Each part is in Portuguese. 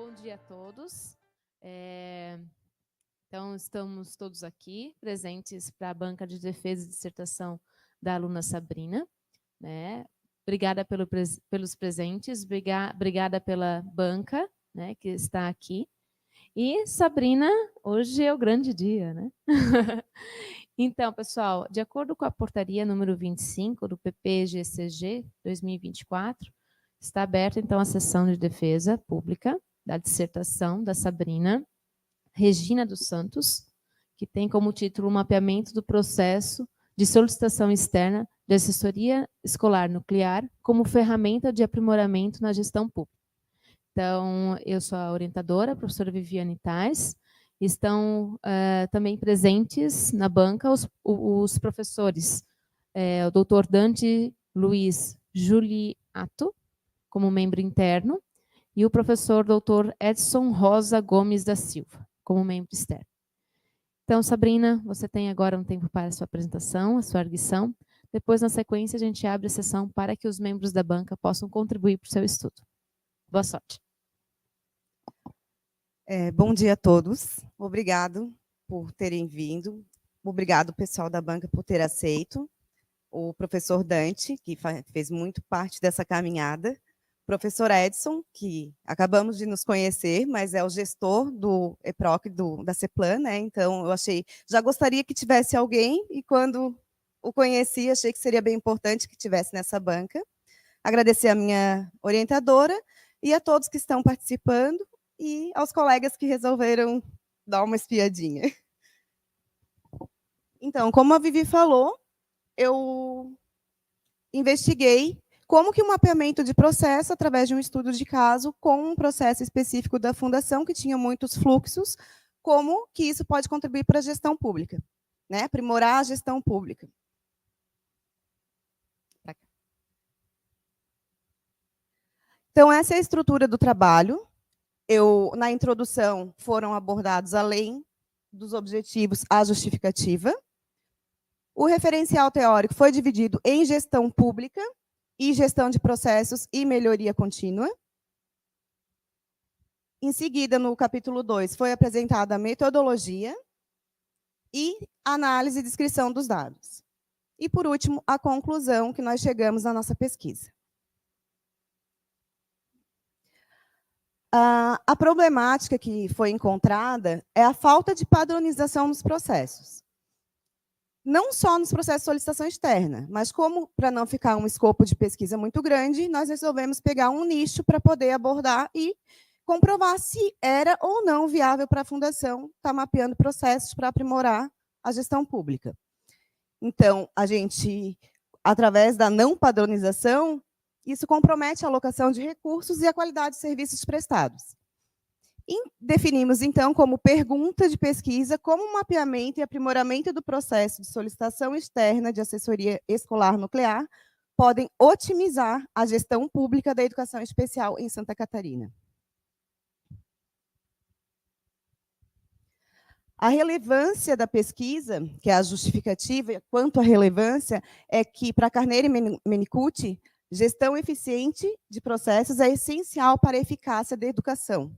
Bom dia a todos. Então, estamos todos aqui, presentes para a banca de defesa e dissertação da aluna Sabrina, né? Obrigada pelos presentes, obrigada pela banca, né, que está aqui. E, Sabrina, hoje é o grande dia, né? Então, pessoal, de acordo com a portaria número 25 do PP-GCG 2024, está aberta, então, a sessão de defesa pública da dissertação da Sabrina Regina dos Santos, que tem como título o mapeamento do processo de solicitação externa de assessoria escolar nuclear como ferramenta de aprimoramento na gestão pública. Então, eu sou a orientadora, a professora Viviane Tais. Estão também presentes na banca os professores, o doutor Dante Luiz Juliato, como membro interno, e o professor doutor Edson Rosa Gomes da Silva, como membro externo. Então, Sabrina, você tem agora um tempo para a sua apresentação, a sua arguição. Depois, na sequência, a gente abre a sessão para que os membros da banca possam contribuir para o seu estudo. Boa sorte. Bom dia a todos. Obrigado por terem vindo. Obrigado, pessoal da banca, por ter aceito. O professor Dante, que fez muito parte dessa caminhada. Professor Edson, que acabamos de nos conhecer, mas é o gestor do EPROC, da CEPLAN, né? Então, já gostaria que tivesse alguém, e quando o conheci, achei que seria bem importante que tivesse nessa banca. Agradecer a minha orientadora e a todos que estão participando, e aos colegas que resolveram dar uma espiadinha. Então, como a Vivi falou, eu investiguei como que o mapeamento de processo, através de um estudo de caso, com um processo específico da fundação, que tinha muitos fluxos, como que isso pode contribuir para a gestão pública, né? Aprimorar a gestão pública. Então, essa é a estrutura do trabalho. Na introdução, foram abordados, além dos objetivos, a justificativa. O referencial teórico foi dividido em gestão pública e gestão de processos e melhoria contínua. Em seguida, no capítulo 2, foi apresentada a metodologia e análise e descrição dos dados. E, por último, a conclusão que nós chegamos na nossa pesquisa. A problemática que foi encontrada é a falta de padronização nos processos. Não só nos processos de solicitação externa, mas como, para não ficar um escopo de pesquisa muito grande, nós resolvemos pegar um nicho para poder abordar e comprovar se era ou não viável para a fundação estar mapeando processos para aprimorar a gestão pública. Então, a gente, através da não padronização, isso compromete a alocação de recursos e a qualidade de serviços prestados. E definimos, então, como pergunta de pesquisa, como o mapeamento e aprimoramento do processo de solicitação externa de assessoria escolar nuclear podem otimizar a gestão pública da educação especial em Santa Catarina. A relevância da pesquisa, que é a justificativa, quanto à relevância, é que, para Carneiro e Menicucci, gestão eficiente de processos é essencial para a eficácia da educação.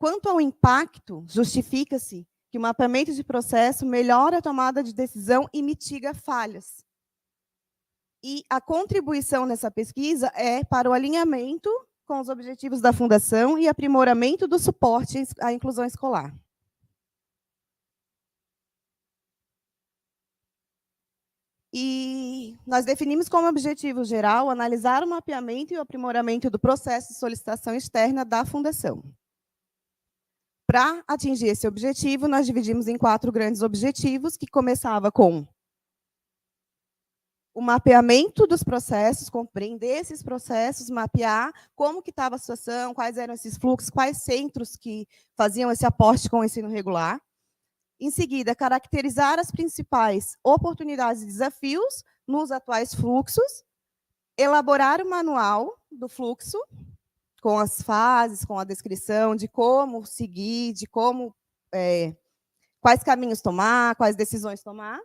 Quanto ao impacto, justifica-se que o mapeamento de processo melhora a tomada de decisão e mitiga falhas. E a contribuição nessa pesquisa é para o alinhamento com os objetivos da Fundação e aprimoramento do suporte à inclusão escolar. E nós definimos como objetivo geral analisar o mapeamento e o aprimoramento do processo de solicitação externa da Fundação. Para atingir esse objetivo, nós dividimos em 4 grandes objetivos, que começava com o mapeamento dos processos, compreender esses processos, mapear como que estava a situação, quais eram esses fluxos, quais centros que faziam esse aporte com o ensino regular. Em seguida, caracterizar as principais oportunidades e desafios nos atuais fluxos, elaborar o manual do fluxo, com as fases, com a descrição de como seguir, de como, quais caminhos tomar, quais decisões tomar,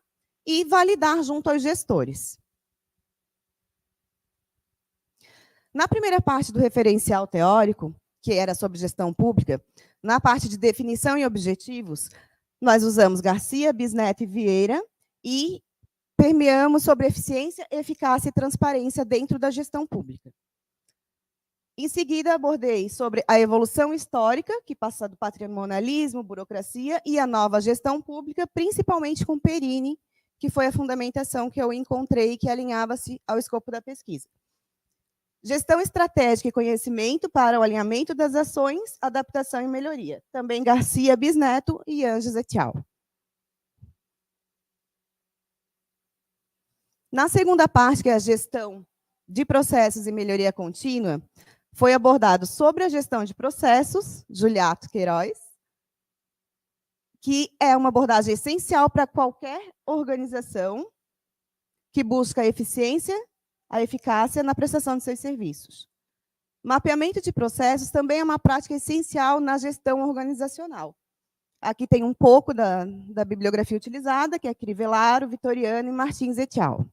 e validar junto aos gestores. Na primeira parte do referencial teórico, que era sobre gestão pública, na parte de definição e objetivos, nós usamos Garcia, Bisneto e Vieira e permeamos sobre eficiência, eficácia e transparência dentro da gestão pública. Em seguida, abordei sobre a evolução histórica, que passa do patrimonialismo, burocracia e a nova gestão pública, principalmente com Perini, que foi a fundamentação que eu encontrei que alinhava-se ao escopo da pesquisa. Gestão estratégica e conhecimento para o alinhamento das ações, adaptação e melhoria. Também Garcia, Bisneto e Anjos et al. Na segunda parte, que é a gestão de processos e melhoria contínua, foi abordado sobre a gestão de processos, Juliato Queiroz, que é uma abordagem essencial para qualquer organização que busca a eficiência, a eficácia na prestação de seus serviços. Mapeamento de processos também é uma prática essencial na gestão organizacional. Aqui tem um pouco da bibliografia utilizada, que é Crivellaro, Vitoriano e Martins et al.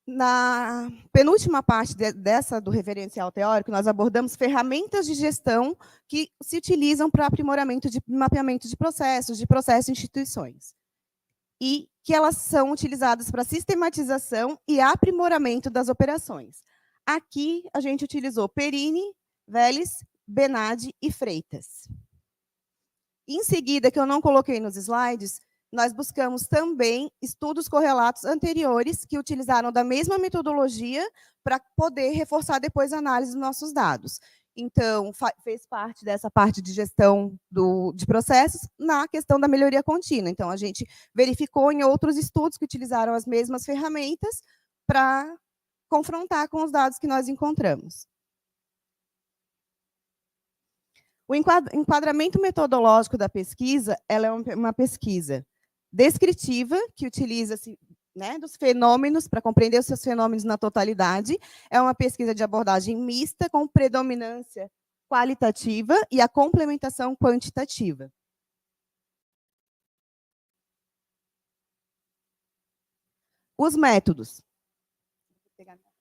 Na penúltima parte dessa do referencial teórico, nós abordamos ferramentas de gestão que se utilizam para aprimoramento de mapeamento de processos e instituições. E que elas são utilizadas para sistematização e aprimoramento das operações. Aqui, a gente utilizou Perini, Vélez, Benadi e Freitas. Em seguida, que eu não coloquei nos slides, nós buscamos também estudos correlatos anteriores que utilizaram da mesma metodologia para poder reforçar depois a análise dos nossos dados. Então, fez parte dessa parte de gestão de processos na questão da melhoria contínua. Então, a gente verificou em outros estudos que utilizaram as mesmas ferramentas para confrontar com os dados que nós encontramos. O enquadramento metodológico da pesquisa, ela é uma pesquisa descritiva, que utiliza-se, né, dos fenômenos, para compreender os seus fenômenos na totalidade. É uma pesquisa de abordagem mista, com predominância qualitativa e a complementação quantitativa. Os métodos. Vou pegar minha...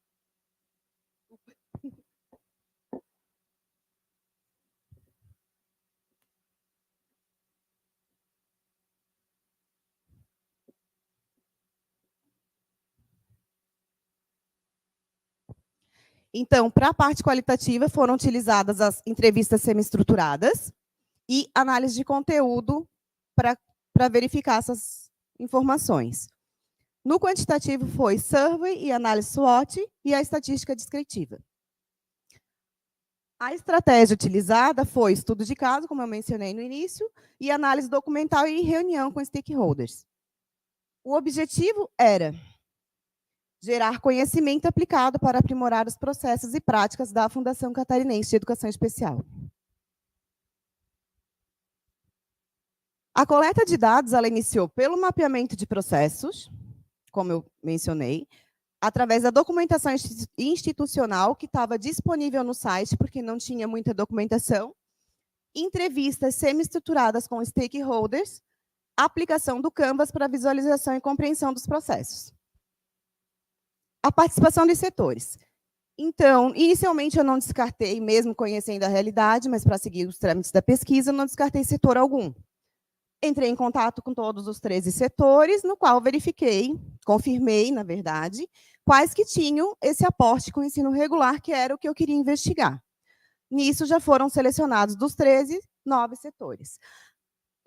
Então, para a parte qualitativa, foram utilizadas as entrevistas semi-estruturadas e análise de conteúdo para verificar essas informações. No quantitativo, foi survey e análise SWOT e a estatística descritiva. A estratégia utilizada foi estudo de caso, como eu mencionei no início, e análise documental e reunião com stakeholders. O objetivo era gerar conhecimento aplicado para aprimorar os processos e práticas da Fundação Catarinense de Educação Especial. A coleta de dados, ela iniciou pelo mapeamento de processos, como eu mencionei, através da documentação institucional que estava disponível no site, porque não tinha muita documentação, entrevistas semi-estruturadas com stakeholders, aplicação do Canvas para visualização e compreensão dos processos. A participação dos setores. Então, inicialmente eu não descartei, mesmo conhecendo a realidade, mas para seguir os trâmites da pesquisa, eu não descartei setor algum. Entrei em contato com todos os 13 setores, no qual verifiquei, confirmei, na verdade, quais que tinham esse aporte com o ensino regular, que era o que eu queria investigar. Nisso já foram selecionados dos 13, 9 setores.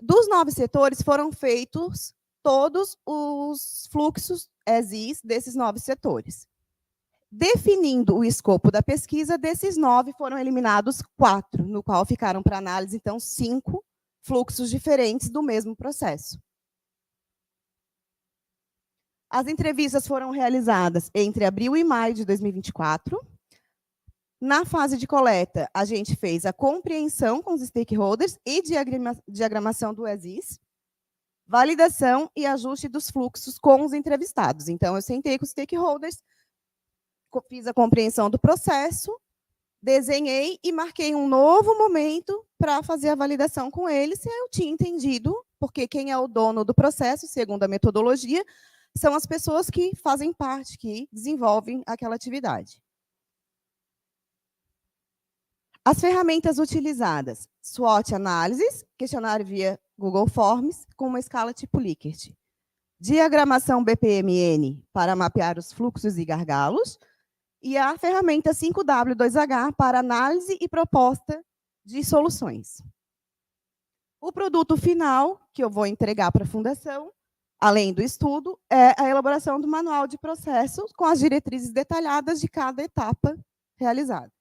Dos 9 setores foram feitos todos os fluxos as-is desses 9 setores. Definindo o escopo da pesquisa, desses 9 foram eliminados 4, no qual ficaram para análise, então, 5 fluxos diferentes do mesmo processo. As entrevistas foram realizadas entre abril e maio de 2024. Na fase de coleta, a gente fez a compreensão com os stakeholders e diagramação do as-is, validação e ajuste dos fluxos com os entrevistados. Então, eu sentei com os stakeholders, fiz a compreensão do processo, desenhei e marquei um novo momento para fazer a validação com eles, se eu tinha entendido, porque quem é o dono do processo, segundo a metodologia, são as pessoas que fazem parte, que desenvolvem aquela atividade. As ferramentas utilizadas: SWOT Análises, questionário via Google Forms, com uma escala tipo Likert. Diagramação BPMN, para mapear os fluxos e gargalos. E a ferramenta 5W2H, para análise e proposta de soluções. O produto final, que eu vou entregar para a Fundação, além do estudo, é a elaboração do manual de processos com as diretrizes detalhadas de cada etapa realizada.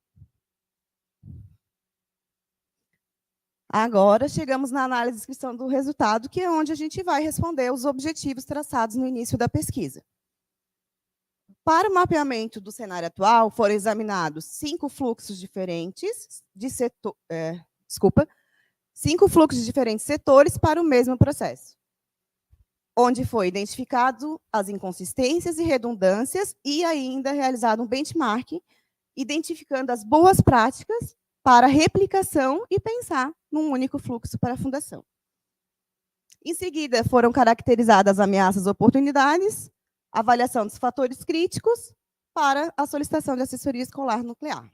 Agora, chegamos na análise e descrição do resultado, que é onde a gente vai responder os objetivos traçados no início da pesquisa. Para o mapeamento do cenário atual, foram examinados 5 fluxos diferentes de setor, 5 fluxos de diferentes setores para o mesmo processo, onde foi identificado as inconsistências e redundâncias e ainda realizado um benchmark, identificando as boas práticas para replicação e pensar num único fluxo para a Fundação. Em seguida, foram caracterizadas ameaças e oportunidades, avaliação dos fatores críticos para a solicitação de assessoria escolar nuclear.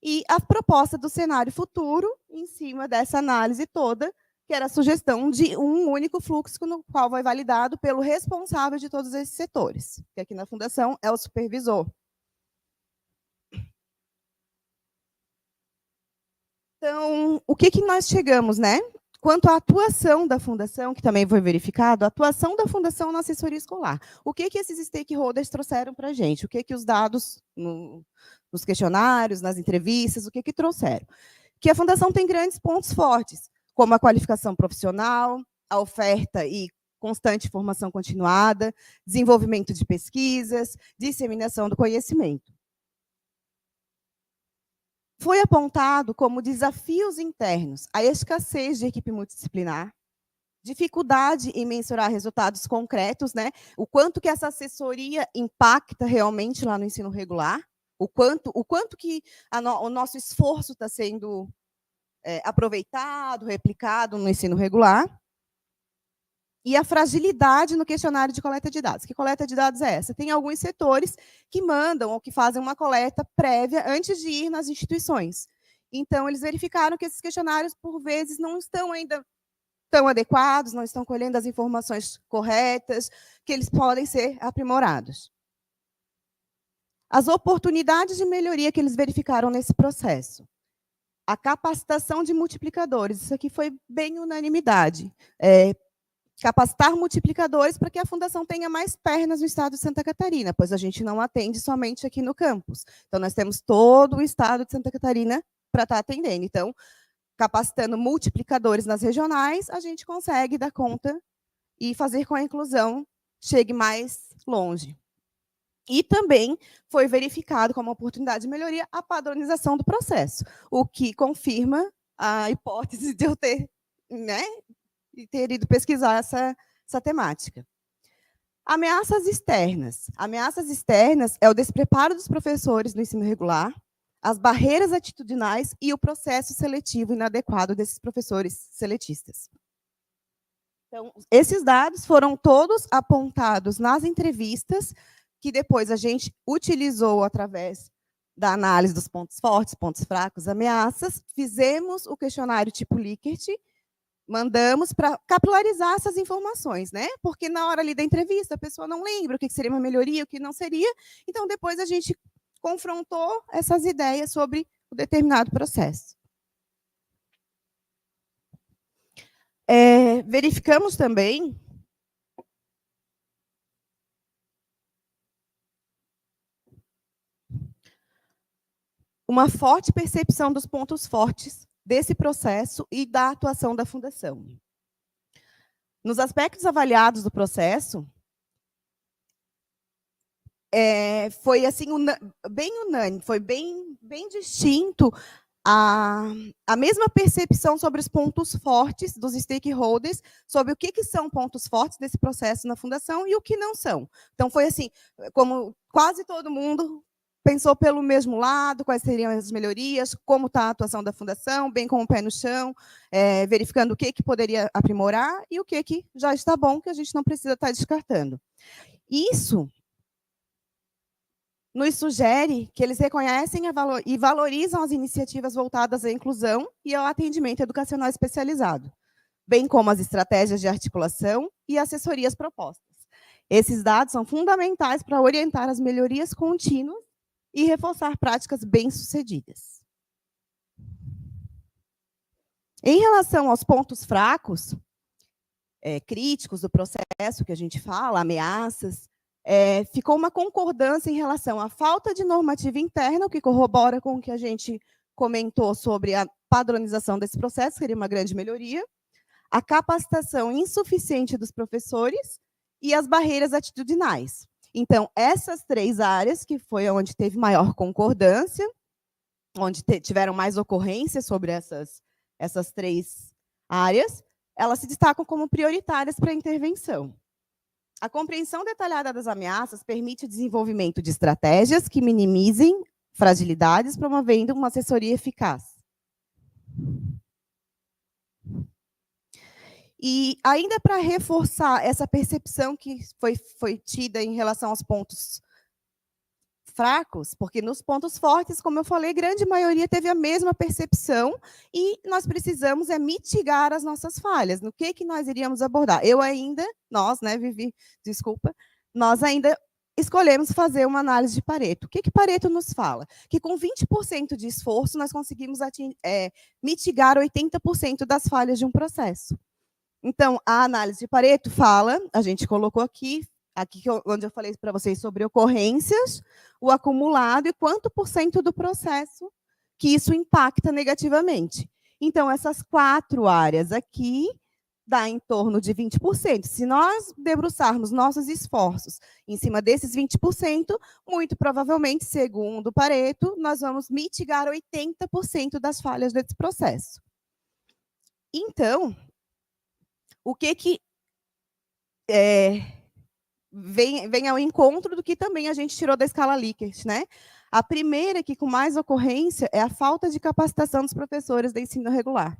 E a proposta do cenário futuro, em cima dessa análise toda, que era a sugestão de um único fluxo, no qual vai validado pelo responsável de todos esses setores, que aqui na Fundação é o supervisor. Então, o que nós chegamos, né? Quanto à atuação da Fundação, que também foi verificado, a atuação da Fundação na assessoria escolar. O que esses stakeholders trouxeram para a gente? O que os dados nos questionários, nas entrevistas, o que trouxeram? Que a Fundação tem grandes pontos fortes, como a qualificação profissional, a oferta e constante formação continuada, desenvolvimento de pesquisas, disseminação do conhecimento. Foi apontado como desafios internos a escassez de equipe multidisciplinar, dificuldade em mensurar resultados concretos, né? O quanto que essa assessoria impacta realmente lá no ensino regular, o quanto que o nosso esforço está sendo aproveitado, replicado no ensino regular, e a fragilidade no questionário de coleta de dados. Que coleta de dados é essa? Tem alguns setores que mandam ou que fazem uma coleta prévia antes de ir nas instituições. Então, eles verificaram que esses questionários, por vezes, não estão ainda tão adequados, não estão colhendo as informações corretas, que eles podem ser aprimorados. As oportunidades de melhoria que eles verificaram nesse processo. A capacitação de multiplicadores, isso aqui foi bem unanimidade. Capacitar multiplicadores para que a Fundação tenha mais pernas no estado de Santa Catarina, pois a gente não atende somente aqui no campus. Então, nós temos todo o estado de Santa Catarina para estar atendendo. Então, capacitando multiplicadores nas regionais, a gente consegue dar conta e fazer com que a inclusão chegue mais longe. E também foi verificado como oportunidade de melhoria a padronização do processo, o que confirma a hipótese de eu ter, né, e ter ido pesquisar essa temática. Ameaças externas. Ameaças externas é o despreparo dos professores no ensino regular, as barreiras atitudinais e o processo seletivo inadequado desses professores seletistas. Então, esses dados foram todos apontados nas entrevistas, que depois a gente utilizou através da análise dos pontos fortes, pontos fracos, ameaças, fizemos o questionário tipo Likert, mandamos para capilarizar essas informações, né? Porque na hora ali da entrevista a pessoa não lembra o que seria uma melhoria, o que não seria. Então, depois a gente confrontou essas ideias sobre o determinado processo. Verificamos também uma forte percepção dos pontos fortes desse processo e da atuação da Fundação. Nos aspectos avaliados do processo, foi assim, bem unânime, foi bem distinto a mesma percepção sobre os pontos fortes dos stakeholders, sobre o que são pontos fortes desse processo na Fundação e o que não são. Então, foi assim, como quase todo mundo pensou pelo mesmo lado, quais seriam as melhorias, como está a atuação da fundação, bem como o pé no chão, verificando o que poderia aprimorar e o que já está bom, que a gente não precisa estar descartando. Isso nos sugere que eles reconhecem e valorizam as iniciativas voltadas à inclusão e ao atendimento educacional especializado, bem como as estratégias de articulação e assessorias propostas. Esses dados são fundamentais para orientar as melhorias contínuas e reforçar práticas bem-sucedidas. Em relação aos pontos fracos, críticos do processo que a gente fala, ameaças, ficou uma concordância em relação à falta de normativa interna, o que corrobora com o que a gente comentou sobre a padronização desse processo, seria uma grande melhoria, a capacitação insuficiente dos professores e as barreiras atitudinais. Então, essas 3 áreas, que foi onde teve maior concordância, onde tiveram mais ocorrências sobre essas 3 áreas, elas se destacam como prioritárias para a intervenção. A compreensão detalhada das ameaças permite o desenvolvimento de estratégias que minimizem fragilidades, promovendo uma assessoria eficaz. E ainda para reforçar essa percepção que foi tida em relação aos pontos fracos, porque nos pontos fortes, como eu falei, grande maioria teve a mesma percepção e nós precisamos mitigar as nossas falhas. No que nós iríamos abordar? Nós, né, Vivi, desculpa, nós ainda escolhemos fazer uma análise de Pareto. O que Pareto nos fala? Que com 20% de esforço nós conseguimos mitigar 80% das falhas de um processo. Então, a análise de Pareto fala, a gente colocou aqui onde eu falei para vocês sobre ocorrências, o acumulado e quanto por cento do processo que isso impacta negativamente. Então, essas 4 áreas aqui dá em torno de 20%. Se nós debruçarmos nossos esforços em cima desses 20%, muito provavelmente, segundo Pareto, nós vamos mitigar 80% das falhas desse processo. Então, o que vem ao encontro do que também a gente tirou da escala Likert, né? A primeira, que com mais ocorrência, é a falta de capacitação dos professores de ensino regular.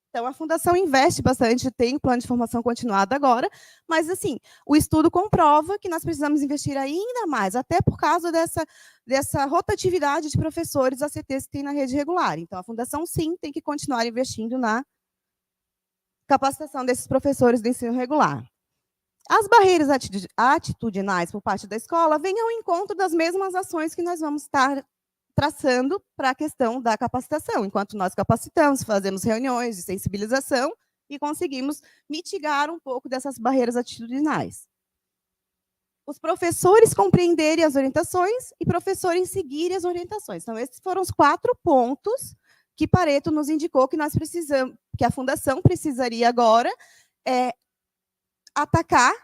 Então, a Fundação investe bastante, tem um plano de formação continuada agora, mas, assim, o estudo comprova que nós precisamos investir ainda mais, até por causa dessa rotatividade de professores ACTs que tem na rede regular. Então, a Fundação, sim, tem que continuar investindo na capacitação desses professores do ensino regular. As barreiras atitudinais por parte da escola vêm ao encontro das mesmas ações que nós vamos estar traçando para a questão da capacitação. Enquanto nós capacitamos, fazemos reuniões de sensibilização e conseguimos mitigar um pouco dessas barreiras atitudinais. Os professores compreenderem as orientações e professores seguirem as orientações. Então, esses foram os 4 pontos que Pareto nos indicou que nós precisamos, que a Fundação precisaria agora atacar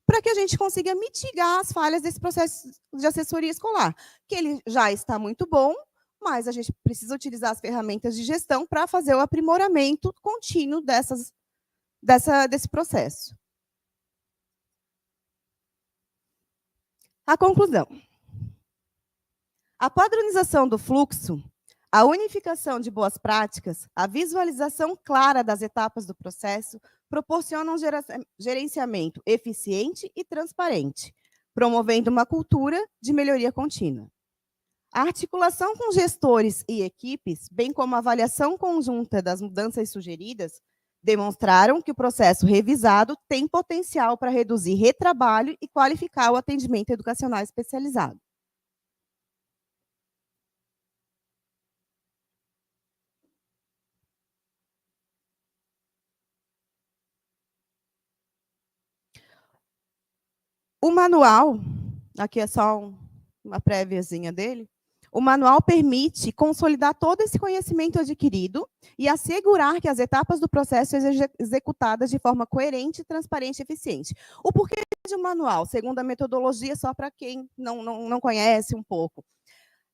para que a gente consiga mitigar as falhas desse processo de assessoria escolar, que ele já está muito bom, mas a gente precisa utilizar as ferramentas de gestão para fazer o aprimoramento contínuo desse processo. A conclusão. A padronização do fluxo, a unificação de boas práticas, a visualização clara das etapas do processo proporcionam um gerenciamento eficiente e transparente, promovendo uma cultura de melhoria contínua. A articulação com gestores e equipes, bem como a avaliação conjunta das mudanças sugeridas, demonstraram que o processo revisado tem potencial para reduzir retrabalho e qualificar o atendimento educacional especializado. O manual, aqui é só uma préviazinha dele, o manual permite consolidar todo esse conhecimento adquirido e assegurar que as etapas do processo sejam executadas de forma coerente, transparente e eficiente. O porquê de um manual, segundo a metodologia, só para quem não conhece um pouco.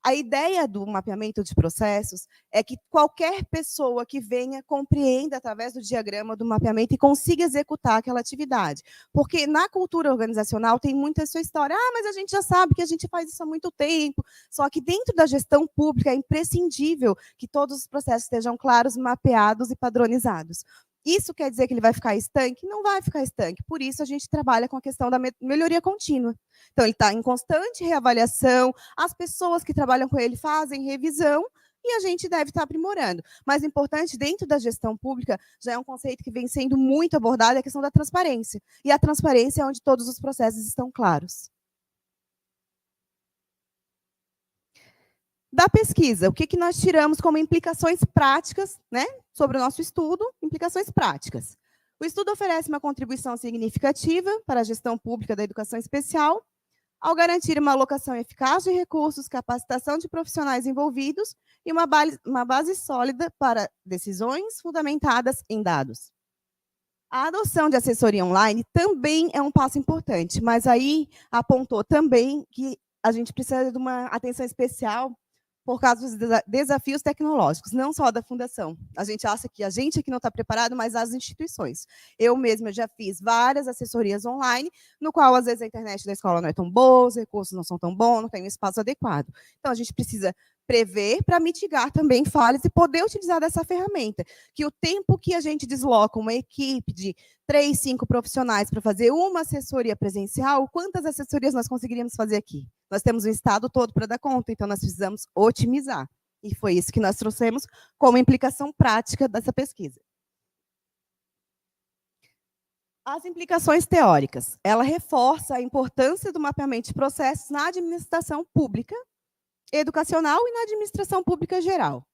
A ideia do mapeamento de processos é que qualquer pessoa que venha compreenda através do diagrama do mapeamento e consiga executar aquela atividade. Porque na cultura organizacional tem muita essa história, mas a gente já sabe que a gente faz isso há muito tempo, só que dentro da gestão pública é imprescindível que todos os processos estejam claros, mapeados e padronizados. Isso quer dizer que ele vai ficar estanque? Não vai ficar estanque. Por isso, a gente trabalha com a questão da melhoria contínua. Então, ele está em constante reavaliação, as pessoas que trabalham com ele fazem revisão, e a gente deve estar aprimorando. Mas importante, dentro da gestão pública, já é um conceito que vem sendo muito abordado, é a questão da transparência. E a transparência é onde todos os processos estão claros. Da pesquisa, o que nós tiramos como implicações práticas, né, sobre o nosso estudo? Implicações práticas. O estudo oferece uma contribuição significativa para a gestão pública da educação especial, ao garantir uma alocação eficaz de recursos, capacitação de profissionais envolvidos e uma base sólida para decisões fundamentadas em dados. A adoção de assessoria online também é um passo importante, mas aí apontou também que a gente precisa de uma atenção especial por causa dos desafios tecnológicos, não só da fundação. A gente acha que a gente aqui não está preparado, mas as instituições. Eu mesma já fiz várias assessorias online, no qual, às vezes, a internet da escola não é tão boa, os recursos não são tão bons, não tem um espaço adequado. Então, a gente precisa prever para mitigar também falhas e poder utilizar dessa ferramenta. Que o tempo que a gente desloca uma equipe de 3, 5 profissionais para fazer uma assessoria presencial, quantas assessorias nós conseguiríamos fazer aqui? Nós temos o estado todo para dar conta, então nós precisamos otimizar. E foi isso que nós trouxemos como implicação prática dessa pesquisa. As implicações teóricas. Ela reforça a importância do mapeamento de processos na administração pública, educacional e na administração pública geral.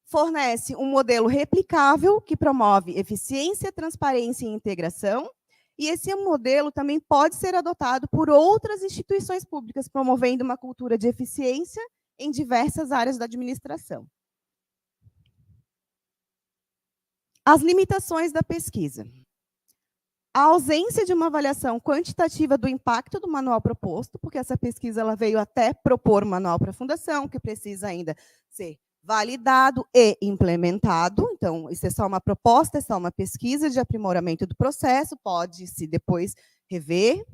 Fornece um modelo replicável que promove eficiência, transparência e integração, e esse modelo também pode ser adotado por outras instituições públicas, promovendo uma cultura de eficiência em diversas áreas da administração. As limitações da pesquisa. A ausência de uma avaliação quantitativa do impacto do manual proposto, porque essa pesquisa ela veio até propor um manual para a fundação, que precisa ainda ser validado e implementado. Então, isso é só uma proposta, é só uma pesquisa de aprimoramento do processo, pode-se depois rever.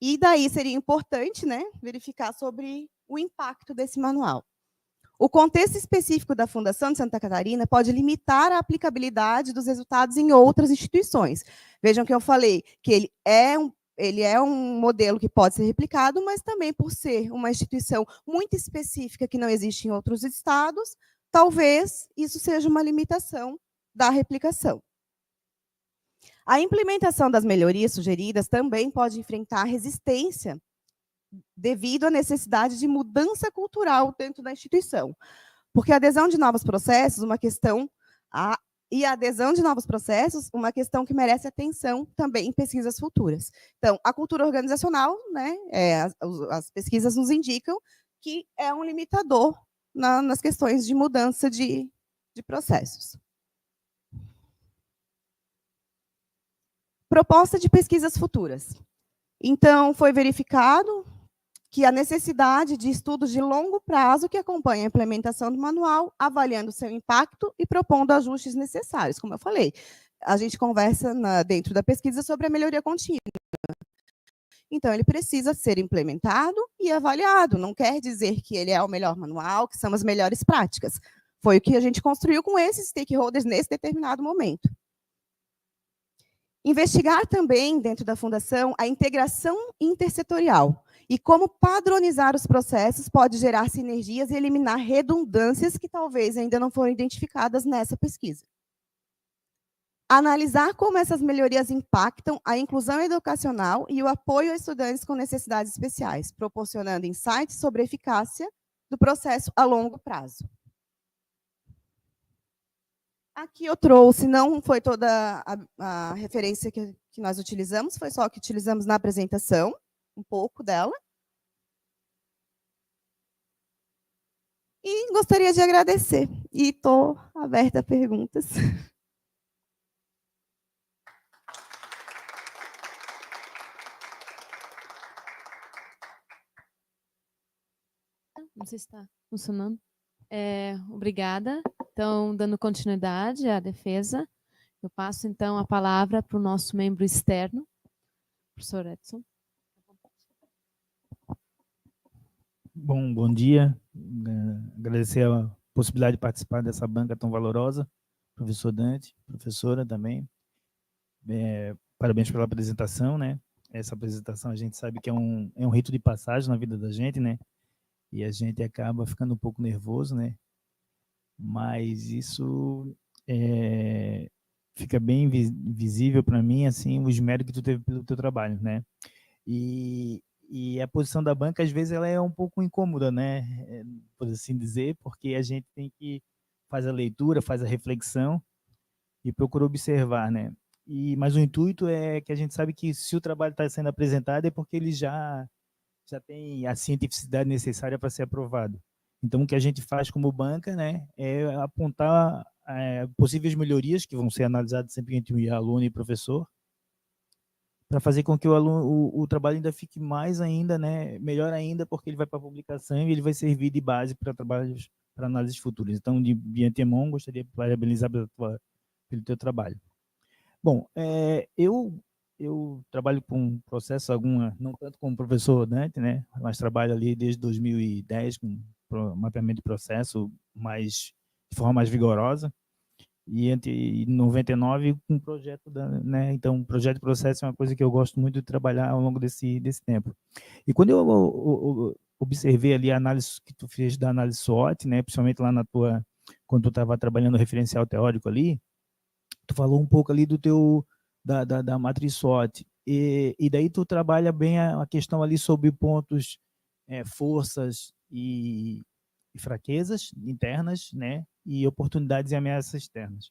E daí seria importante, né, verificar sobre o impacto desse manual. O contexto específico da Fundação de Santa Catarina pode limitar a aplicabilidade dos resultados em outras instituições. Vejam que eu falei que ele é um modelo que pode ser replicado, mas também por ser uma instituição muito específica que não existe em outros estados, talvez isso seja uma limitação da replicação. A implementação das melhorias sugeridas também pode enfrentar resistência devido à necessidade de mudança cultural dentro da instituição. Porque a adesão de novos processos, uma questão uma questão que merece atenção também em pesquisas futuras. Então, a cultura organizacional, né, as pesquisas nos indicam que é um limitador nas questões de mudança de processos. Proposta de pesquisas futuras. Então, foi verificado que a necessidade de estudos de longo prazo que acompanham a implementação do manual, avaliando seu impacto e propondo ajustes necessários. Como eu falei, a gente conversa dentro da pesquisa sobre a melhoria contínua. Então, ele precisa ser implementado e avaliado. Não quer dizer que ele é o melhor manual, que são as melhores práticas. Foi o que a gente construiu com esses stakeholders nesse determinado momento. Investigar também, dentro da Fundação, a integração intersetorial e como padronizar os processos pode gerar sinergias e eliminar redundâncias que talvez ainda não foram identificadas nessa pesquisa. Analisar como essas melhorias impactam a inclusão educacional e o apoio a estudantes com necessidades especiais, proporcionando insights sobre a eficácia do processo a longo prazo. Aqui eu trouxe, não foi toda a referência que nós utilizamos, foi só a que utilizamos na apresentação, um pouco dela. E gostaria de agradecer. E estou aberta a perguntas. Não sei se está funcionando. Obrigada. Então, dando continuidade à defesa, eu passo, então, a palavra para o nosso membro externo, professor Edson. Bom dia. Agradecer a possibilidade de participar dessa banca tão valorosa. Professor Dante, professora também. Parabéns pela apresentação, né? Essa apresentação a gente sabe que é um rito de passagem na vida da gente, né? E a gente acaba ficando um pouco nervoso, né? Mas isso fica bem visível para mim, assim, o esmero que tu teve pelo teu trabalho, né? E a posição da banca, às vezes, ela é um pouco incômoda, né? Por assim dizer, porque a gente tem que fazer a leitura, faz a reflexão e procura observar, né? Mas o intuito é que a gente sabe que se o trabalho está sendo apresentado é porque ele já tem a cientificidade necessária para ser aprovado. Então, o que a gente faz como banca, né, é apontar possíveis melhorias que vão ser analisadas sempre entre aluno e professor, para fazer com que o trabalho ainda fique mais ainda, né, melhor ainda, porque ele vai para a publicação e ele vai servir de base para trabalhos, para análises futuras. Então, de antemão, gostaria de parabenizar pelo teu trabalho. Bom, eu trabalho com processo não tanto como professor Dante, né, mas trabalho ali desde 2010 com mapeamento de processo de forma mais vigorosa, e em 99 com um projeto, né, então projeto de processo é uma coisa que eu gosto muito de trabalhar ao longo desse tempo. E quando eu observei ali a análise que tu fez da análise SWOT, né, principalmente lá quando tu estava trabalhando o referencial teórico ali, tu falou um pouco ali da matriz SWOT, e daí tu trabalha bem a questão ali sobre pontos, forças e fraquezas internas, né, e oportunidades e ameaças externas.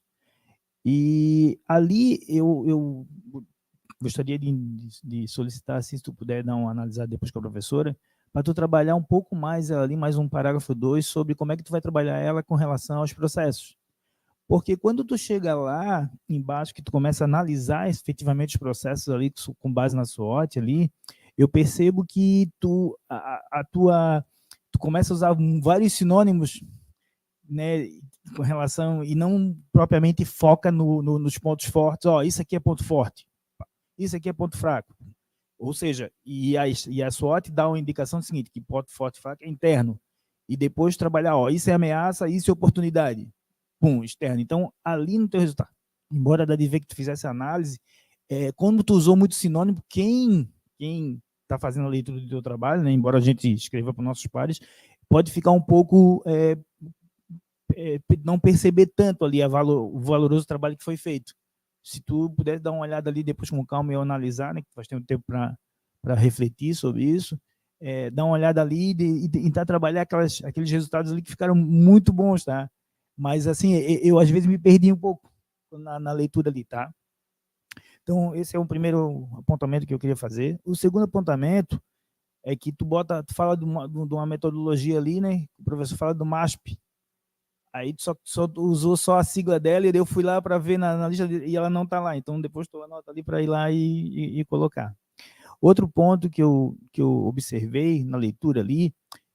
E ali eu gostaria de solicitar, se tu puder dar uma analisada depois com a professora, para tu trabalhar um pouco mais ali, mais um parágrafo 2, sobre como é que tu vai trabalhar ela com relação aos processos. Porque quando tu chega lá embaixo, que tu começa a analisar efetivamente os processos ali com base na SWOT ali, eu percebo que tu começa a usar vários sinônimos, né, com relação, e não propriamente foca nos pontos fortes. Isso aqui é ponto forte, isso aqui é ponto fraco. Ou seja, e a SWOT dá uma indicação seguinte, que ponto forte e fraco é interno. E depois trabalhar, isso é ameaça, isso é oportunidade. Externo. Então, ali no teu resultado, embora da ver que tu fizesse a análise, quando tu usou muito sinônimo, quem está fazendo a leitura do teu trabalho, né, embora a gente escreva para os nossos pares, pode ficar um pouco não perceber tanto ali o valoroso trabalho que foi feito. Se tu puder dar uma olhada ali depois com calma e analisar, né, que faz tempo para refletir sobre isso, dar uma olhada ali e tentar trabalhar aqueles resultados ali que ficaram muito bons, tá? Mas, assim, eu às vezes me perdi um pouco na leitura ali, tá? Então, esse é o primeiro apontamento que eu queria fazer. O segundo apontamento é que tu fala de uma metodologia ali, né? O professor fala do MASP. Aí tu só usou só a sigla dela e eu fui lá para ver na lista e ela não está lá. Então, depois tu anota ali para ir lá e colocar. Outro ponto que eu observei na leitura ali,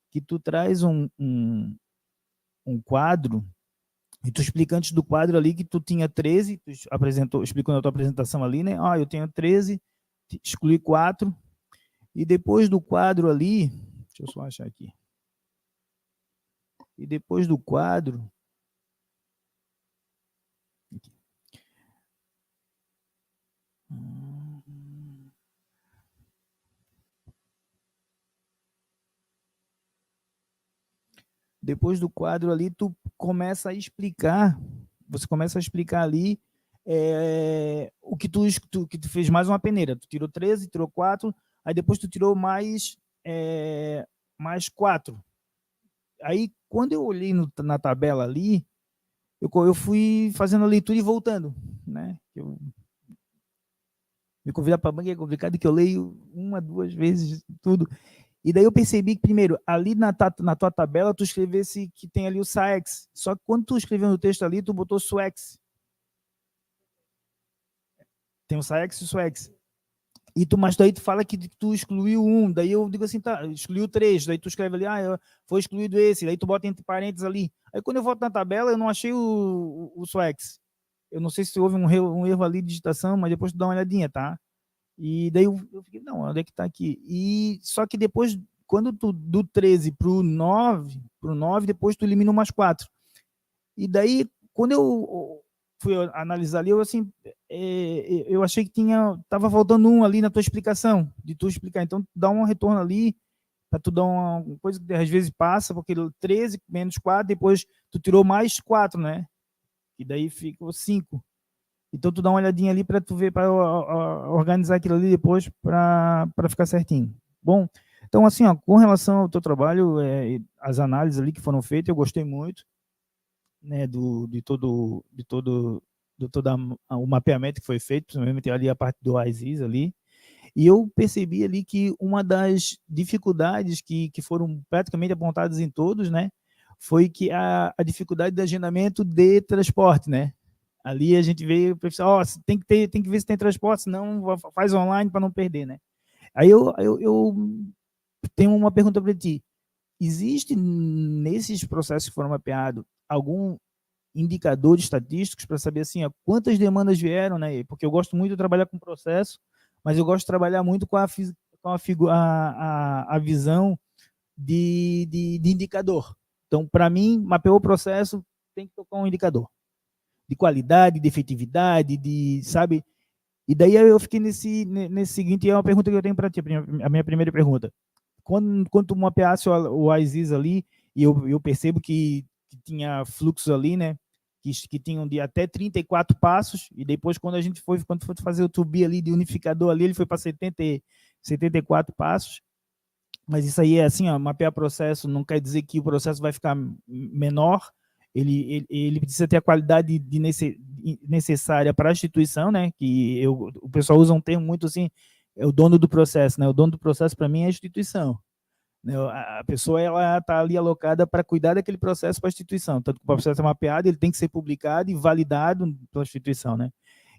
que tu traz um quadro, e tu explica antes do quadro ali que tu tinha 13, tu explicou na tua apresentação ali, né? Eu tenho 13, excluí 4, e depois do quadro ali, deixa eu só achar aqui. E depois do quadro, aqui. Depois do quadro ali, tu começa a explicar, você começa a explicar ali o que tu fez mais uma peneira. Tu tirou 13, tirou 4, aí depois tu tirou mais 4. Aí, quando eu olhei na tabela ali, eu fui fazendo a leitura e voltando, né? Me convidar para a banca é complicado, que eu leio 1, 2 vezes tudo. E daí eu percebi que, primeiro, ali na tua tabela, tu escrevesse que tem ali o SAEX. Só que quando tu escreveu no texto ali, tu botou SUEX. Tem o SAEX e o SUEX. Mas daí tu fala que tu excluiu um, daí eu digo assim, tá, excluiu 3, daí tu escreve ali, foi excluído esse, daí tu bota entre parênteses ali. Aí quando eu volto na tabela, eu não achei o SUEX. Eu não sei se houve um erro ali de digitação, mas depois tu dá uma olhadinha, tá? E daí eu fiquei, não, onde é que tá aqui? E só que depois, quando tu do 13 pro 9, depois tu elimina umas 4. E daí, quando eu fui analisar ali, eu achei que estava faltando um ali na tua explicação, de tu explicar. Então, dá um retorno ali, para tu dar uma coisa que às vezes passa, porque 13 menos 4, depois tu tirou mais 4, né? E daí ficou 5. Então, tu dá uma olhadinha ali para tu ver, para organizar aquilo ali depois, para ficar certinho. Bom, então, assim, ó, com relação ao teu trabalho, as análises ali que foram feitas, eu gostei muito, né, de todo o mapeamento que foi feito, principalmente ali a parte do AISIS ali, e eu percebi ali que uma das dificuldades que foram praticamente apontadas em todos, né, foi que a dificuldade de agendamento de transporte, né? Ali a gente veio, pessoal, tem que ver se tem transporte, senão faz online para não perder, né? Aí eu tenho uma pergunta para ti. Existe nesses processos que foram mapeados algum indicadores estatísticos para saber assim, ó, quantas demandas vieram, né? Porque eu gosto muito de trabalhar com processo, mas eu gosto de trabalhar muito com a visão de indicador. Então, para mim, mapeou o processo, tem que tocar um indicador de qualidade, de efetividade, sabe? E daí eu fiquei nesse seguinte, é uma pergunta que eu tenho para ti, a minha primeira pergunta. Quando tu mapeasse o AISIS ali, e eu percebo que tinha fluxos ali, né? Que tinham de até 34 passos, e depois quando foi fazer o to-be ali de unificador ali, ele foi para 74 passos. Mas isso aí é assim, ó, mapear processo não quer dizer que o processo vai ficar menor, ele precisa ter a qualidade necessária para a instituição, né? Que o pessoal usa um termo muito assim, é o dono do processo, né? O dono do processo para mim é a instituição. A pessoa ela está ali alocada para cuidar daquele processo para a instituição. Tanto que o processo é mapeado, ele tem que ser publicado e validado pela instituição, né?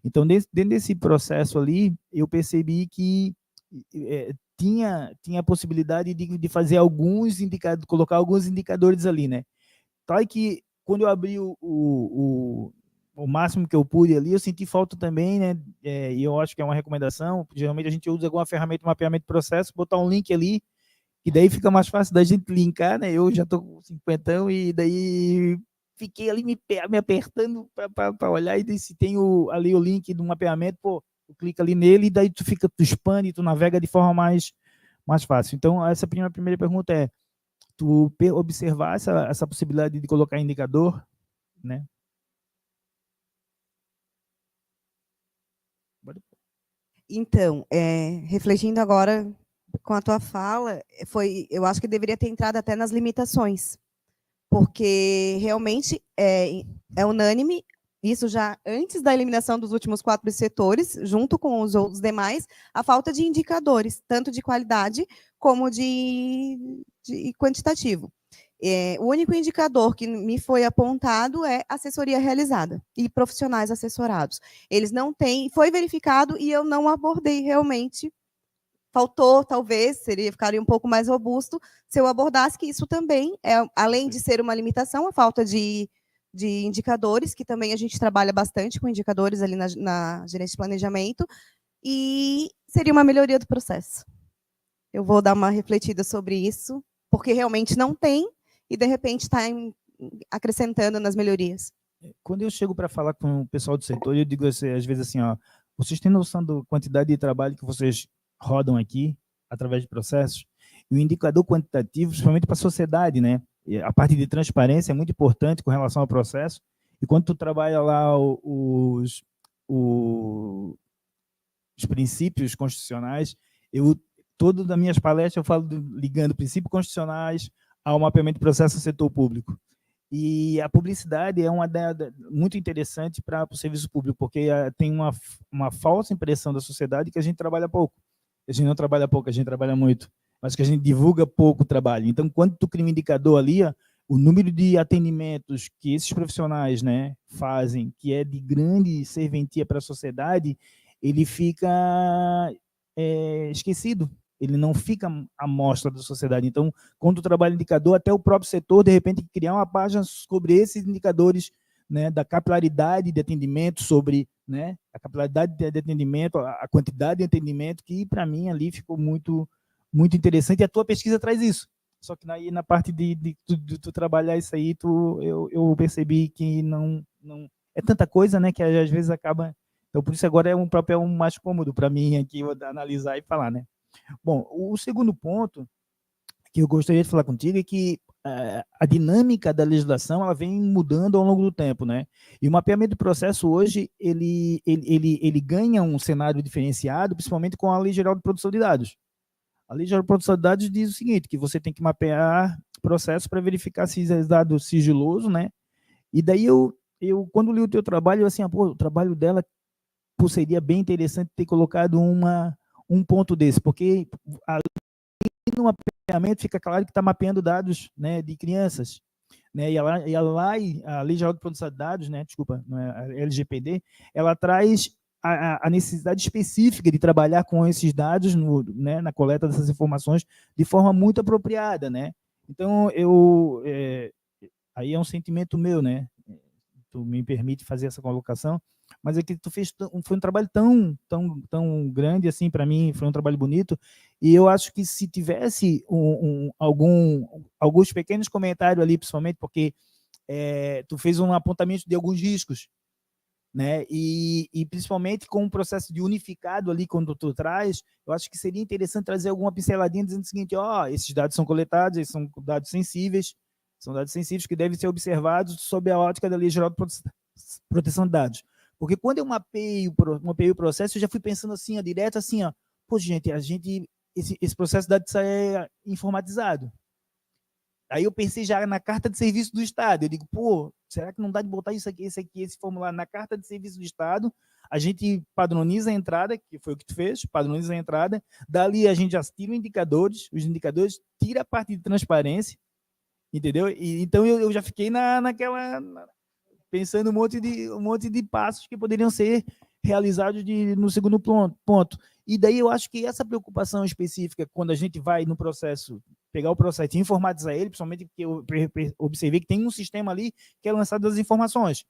Então, dentro desse processo ali, eu percebi que tinha a possibilidade de fazer alguns indicadores, colocar alguns indicadores ali, né? Tá que quando eu abri o máximo que eu pude ali, eu senti falta também, né? E eu acho que é uma recomendação. Geralmente a gente usa alguma ferramenta de mapeamento de processo, botar um link ali, que daí fica mais fácil da gente linkar, né? Eu já tô com 50 e daí fiquei ali me apertando para olhar e se tem ali o link do mapeamento, pô, tu clica ali nele e daí tu expande, tu navega de forma mais fácil. Então, essa primeira pergunta é, tu observar essa possibilidade de colocar indicador, né? Então, refletindo agora com a tua fala, eu acho que deveria ter entrado até nas limitações, porque realmente é unânime, isso já antes da eliminação dos últimos 4 setores, junto com os outros demais, a falta de indicadores, tanto de qualidade como de quantitativo. O único indicador que me foi apontado é assessoria realizada e profissionais assessorados. Eles não têm, foi verificado e eu não abordei realmente. Faltou, talvez, ficaria um pouco mais robusto se eu abordasse que isso também, além de ser uma limitação, a falta de indicadores, que também a gente trabalha bastante com indicadores ali na gerência de planejamento, e seria uma melhoria do processo. Eu vou dar uma refletida sobre isso, porque realmente não tem, e de repente está acrescentando nas melhorias. Quando eu chego para falar com o pessoal do setor, eu digo assim, às vezes assim, ó, vocês têm noção da quantidade de trabalho que vocês rodam aqui, através de processos? E o indicador quantitativo, principalmente para a sociedade, né? A parte de transparência é muito importante com relação ao processo, e quando tu trabalha lá os princípios constitucionais, todas as minhas palestras eu falo ligando princípios constitucionais ao mapeamento de processo do setor público. E a publicidade é uma ideia muito interessante para o serviço público, porque tem uma falsa impressão da sociedade que a gente trabalha pouco. A gente não trabalha pouco, a gente trabalha muito, mas que a gente divulga pouco o trabalho. Então, quando tu cria um indicador ali, o número de atendimentos que esses profissionais, né, fazem, que é de grande serventia para a sociedade, ele fica esquecido, ele não fica à mostra da sociedade. Então, quando tu trabalha indicador, até o próprio setor, de repente, criar uma página sobre esses indicadores, né, da capilaridade de atendimento, sobre, né, a capilaridade de atendimento, a quantidade de atendimento, que para mim ali ficou muito, muito interessante, e a tua pesquisa traz isso. Só que aí, na parte de tu trabalhar isso aí, eu percebi que não é tanta coisa, né, que às vezes acaba. Então, por isso agora é um papel mais cômodo para mim aqui analisar e falar, né? Bom, o segundo ponto que eu gostaria de falar contigo é que a dinâmica da legislação ela vem mudando ao longo do tempo, né? E o mapeamento do processo hoje ele ganha um cenário diferenciado, principalmente com a Lei Geral de Proteção de Dados. A Lei Geral de Proteção de Dados diz o seguinte, que você tem que mapear processos para verificar se é dado sigiloso, né? E daí eu quando li o teu trabalho, eu assim, pô, o trabalho dela seria bem interessante ter colocado um ponto desse, porque no mapeamento fica claro que está mapeando dados, né, de crianças, né, e a Lei Geral de Proteção de Dados, né, desculpa, a LGPD, ela traz a necessidade específica de trabalhar com esses dados né, na coleta dessas informações de forma muito apropriada, né. Então, aí é um sentimento meu, né, tu me permite fazer essa colocação, mas é que tu foi um trabalho tão grande assim para mim, foi um trabalho bonito, e eu acho que se tivesse alguns pequenos comentários ali, principalmente porque tu fez um apontamento de alguns riscos, né? E principalmente com o processo de unificado ali, quando tu traz, eu acho que seria interessante trazer alguma pinceladinha dizendo o seguinte, esses dados são coletados, eles são dados sensíveis que devem ser observados sob a ótica da Lei Geral de Proteção de Dados. Porque quando eu mapeio o processo, eu já fui pensando assim, direto assim, pô, gente, esse processo de dados é informatizado. Aí eu pensei já na carta de serviço do Estado. Eu digo, pô, será que não dá de botar esse formulário na carta de serviço do Estado? A gente padroniza a entrada, que foi o que tu fez, padroniza a entrada. Dali a gente já tira os indicadores, tira a parte de transparência, entendeu? Então eu já fiquei pensando um monte de passos que poderiam ser realizados no segundo ponto. E daí eu acho que essa preocupação específica, quando a gente vai no processo, pegar o processo e informatizar ele, principalmente porque eu observei que tem um sistema ali que é lançado as informações,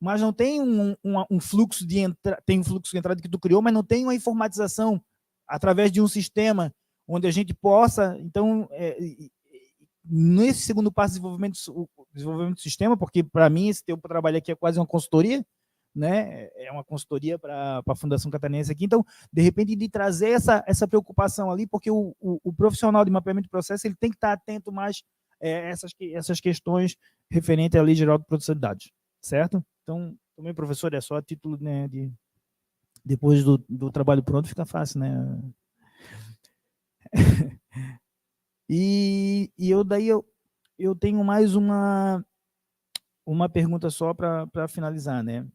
mas não tem um fluxo de entrada, tem um fluxo de entrada que tu criou, mas não tem uma informatização através de um sistema onde a gente possa, então, nesse segundo passo, desenvolvimento do sistema, porque para mim esse teu trabalho aqui é quase uma consultoria, né? É uma consultoria para a Fundação Catarinense aqui, então, de repente, de trazer essa preocupação ali, porque o profissional de mapeamento de processo ele tem que estar atento mais a essas questões referentes à Lei Geral de Proteção de Dados, certo? Então, também, professor, é só a título, né, depois do trabalho pronto fica fácil, né? E eu tenho mais uma pergunta só para finalizar, né?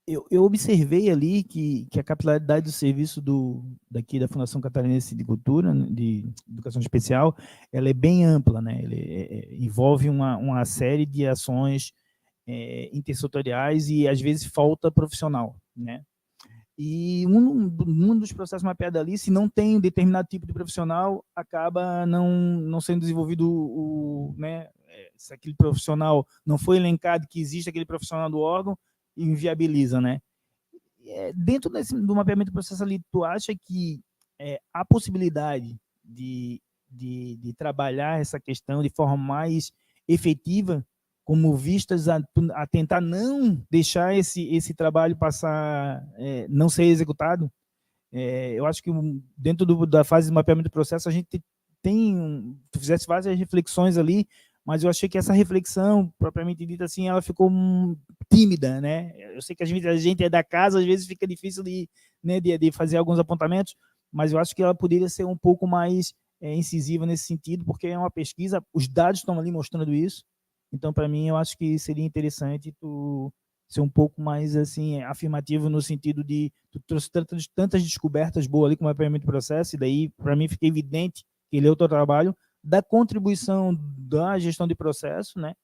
Eu observei ali que a capilaridade do serviço daqui da Fundação Catarinense de Cultura, de Educação Especial, ela é bem ampla, né? Ele envolve uma série de ações intersetoriais e às vezes falta profissional, né? E um dos processos mapeados ali, se não tem um determinado tipo de profissional, acaba não sendo desenvolvido né, se aquele profissional não foi elencado que existe aquele profissional do órgão, inviabiliza, né? Dentro do mapeamento do processo ali, tu acha que a possibilidade de trabalhar essa questão de forma mais efetiva, como vistas a tentar não deixar esse trabalho passar, não ser executado? Eu acho que dentro da fase de mapeamento do processo, a gente tu fizesse várias reflexões ali, mas eu achei que essa reflexão, propriamente dita assim, ela ficou tímida, né? Eu sei que a gente é da casa, às vezes fica difícil né, de fazer alguns apontamentos, mas eu acho que ela poderia ser um pouco mais incisiva nesse sentido, porque é uma pesquisa, os dados estão ali mostrando isso. Então, para mim, eu acho que seria interessante tu ser um pouco mais assim afirmativo no sentido de tu trouxe tantas descobertas boas ali com o mapeamento do processo, e daí, para mim, fica evidente que ele é o teu trabalho, da contribuição da gestão de processo, né,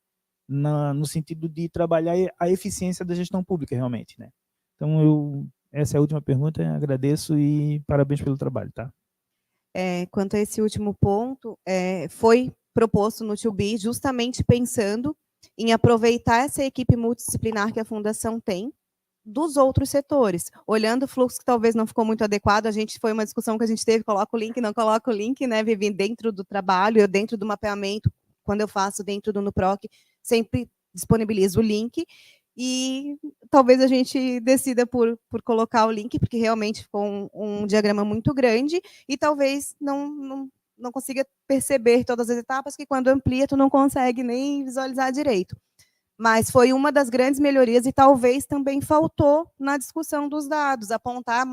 no sentido de trabalhar a eficiência da gestão pública, realmente, né. Então, Essa é a última pergunta, agradeço e parabéns pelo trabalho, tá? Quanto a esse último ponto, foi proposto no 2B justamente pensando em aproveitar essa equipe multidisciplinar que a Fundação tem dos outros setores, olhando o fluxo que talvez não ficou muito adequado, foi uma discussão que a gente teve, coloca o link, não coloca o link, né, Vivi, dentro do trabalho, eu dentro do mapeamento, quando eu faço dentro do NUPROC, sempre disponibilizo o link, e talvez a gente decida por colocar o link, porque realmente ficou um diagrama muito grande, e talvez não consiga perceber todas as etapas, que quando amplia, tu não consegue nem visualizar direito. Mas foi uma das grandes melhorias e talvez também faltou na discussão dos dados, apontar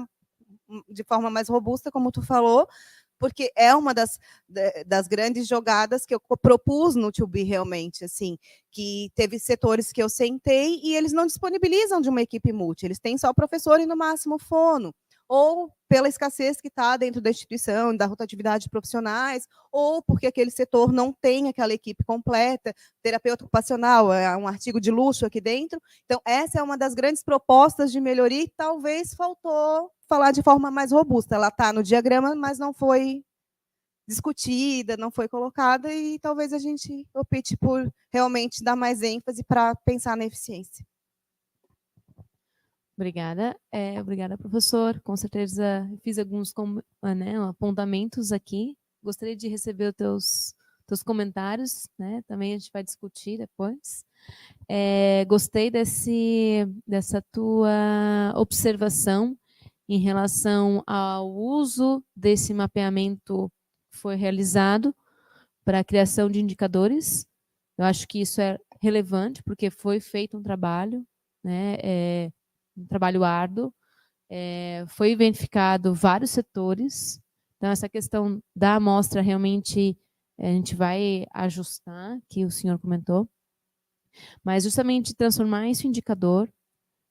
de forma mais robusta, como tu falou, porque é uma das grandes jogadas que eu propus no 2B realmente, assim, que teve setores que eu sentei e eles não disponibilizam de uma equipe multi, eles têm só professor e no máximo fono, ou pela escassez que está dentro da instituição, da rotatividade de profissionais, ou porque aquele setor não tem aquela equipe completa, terapeuta ocupacional, é um artigo de luxo aqui dentro. Então, essa é uma das grandes propostas de melhoria e talvez faltou falar de forma mais robusta. Ela está no diagrama, mas não foi discutida, não foi colocada, e talvez a gente opte por realmente dar mais ênfase para pensar na eficiência. Obrigada. Obrigada, professor. Com certeza fiz alguns apontamentos aqui. Gostaria de receber os teus comentários, né? Também a gente vai discutir depois. Gostei dessa tua observação em relação ao uso desse mapeamento que foi realizado para a criação de indicadores. Eu acho que isso é relevante, porque foi feito um trabalho, né? Um trabalho árduo, foi identificado vários setores, então essa questão da amostra realmente a gente vai ajustar, que o senhor comentou, mas justamente transformar isso em indicador,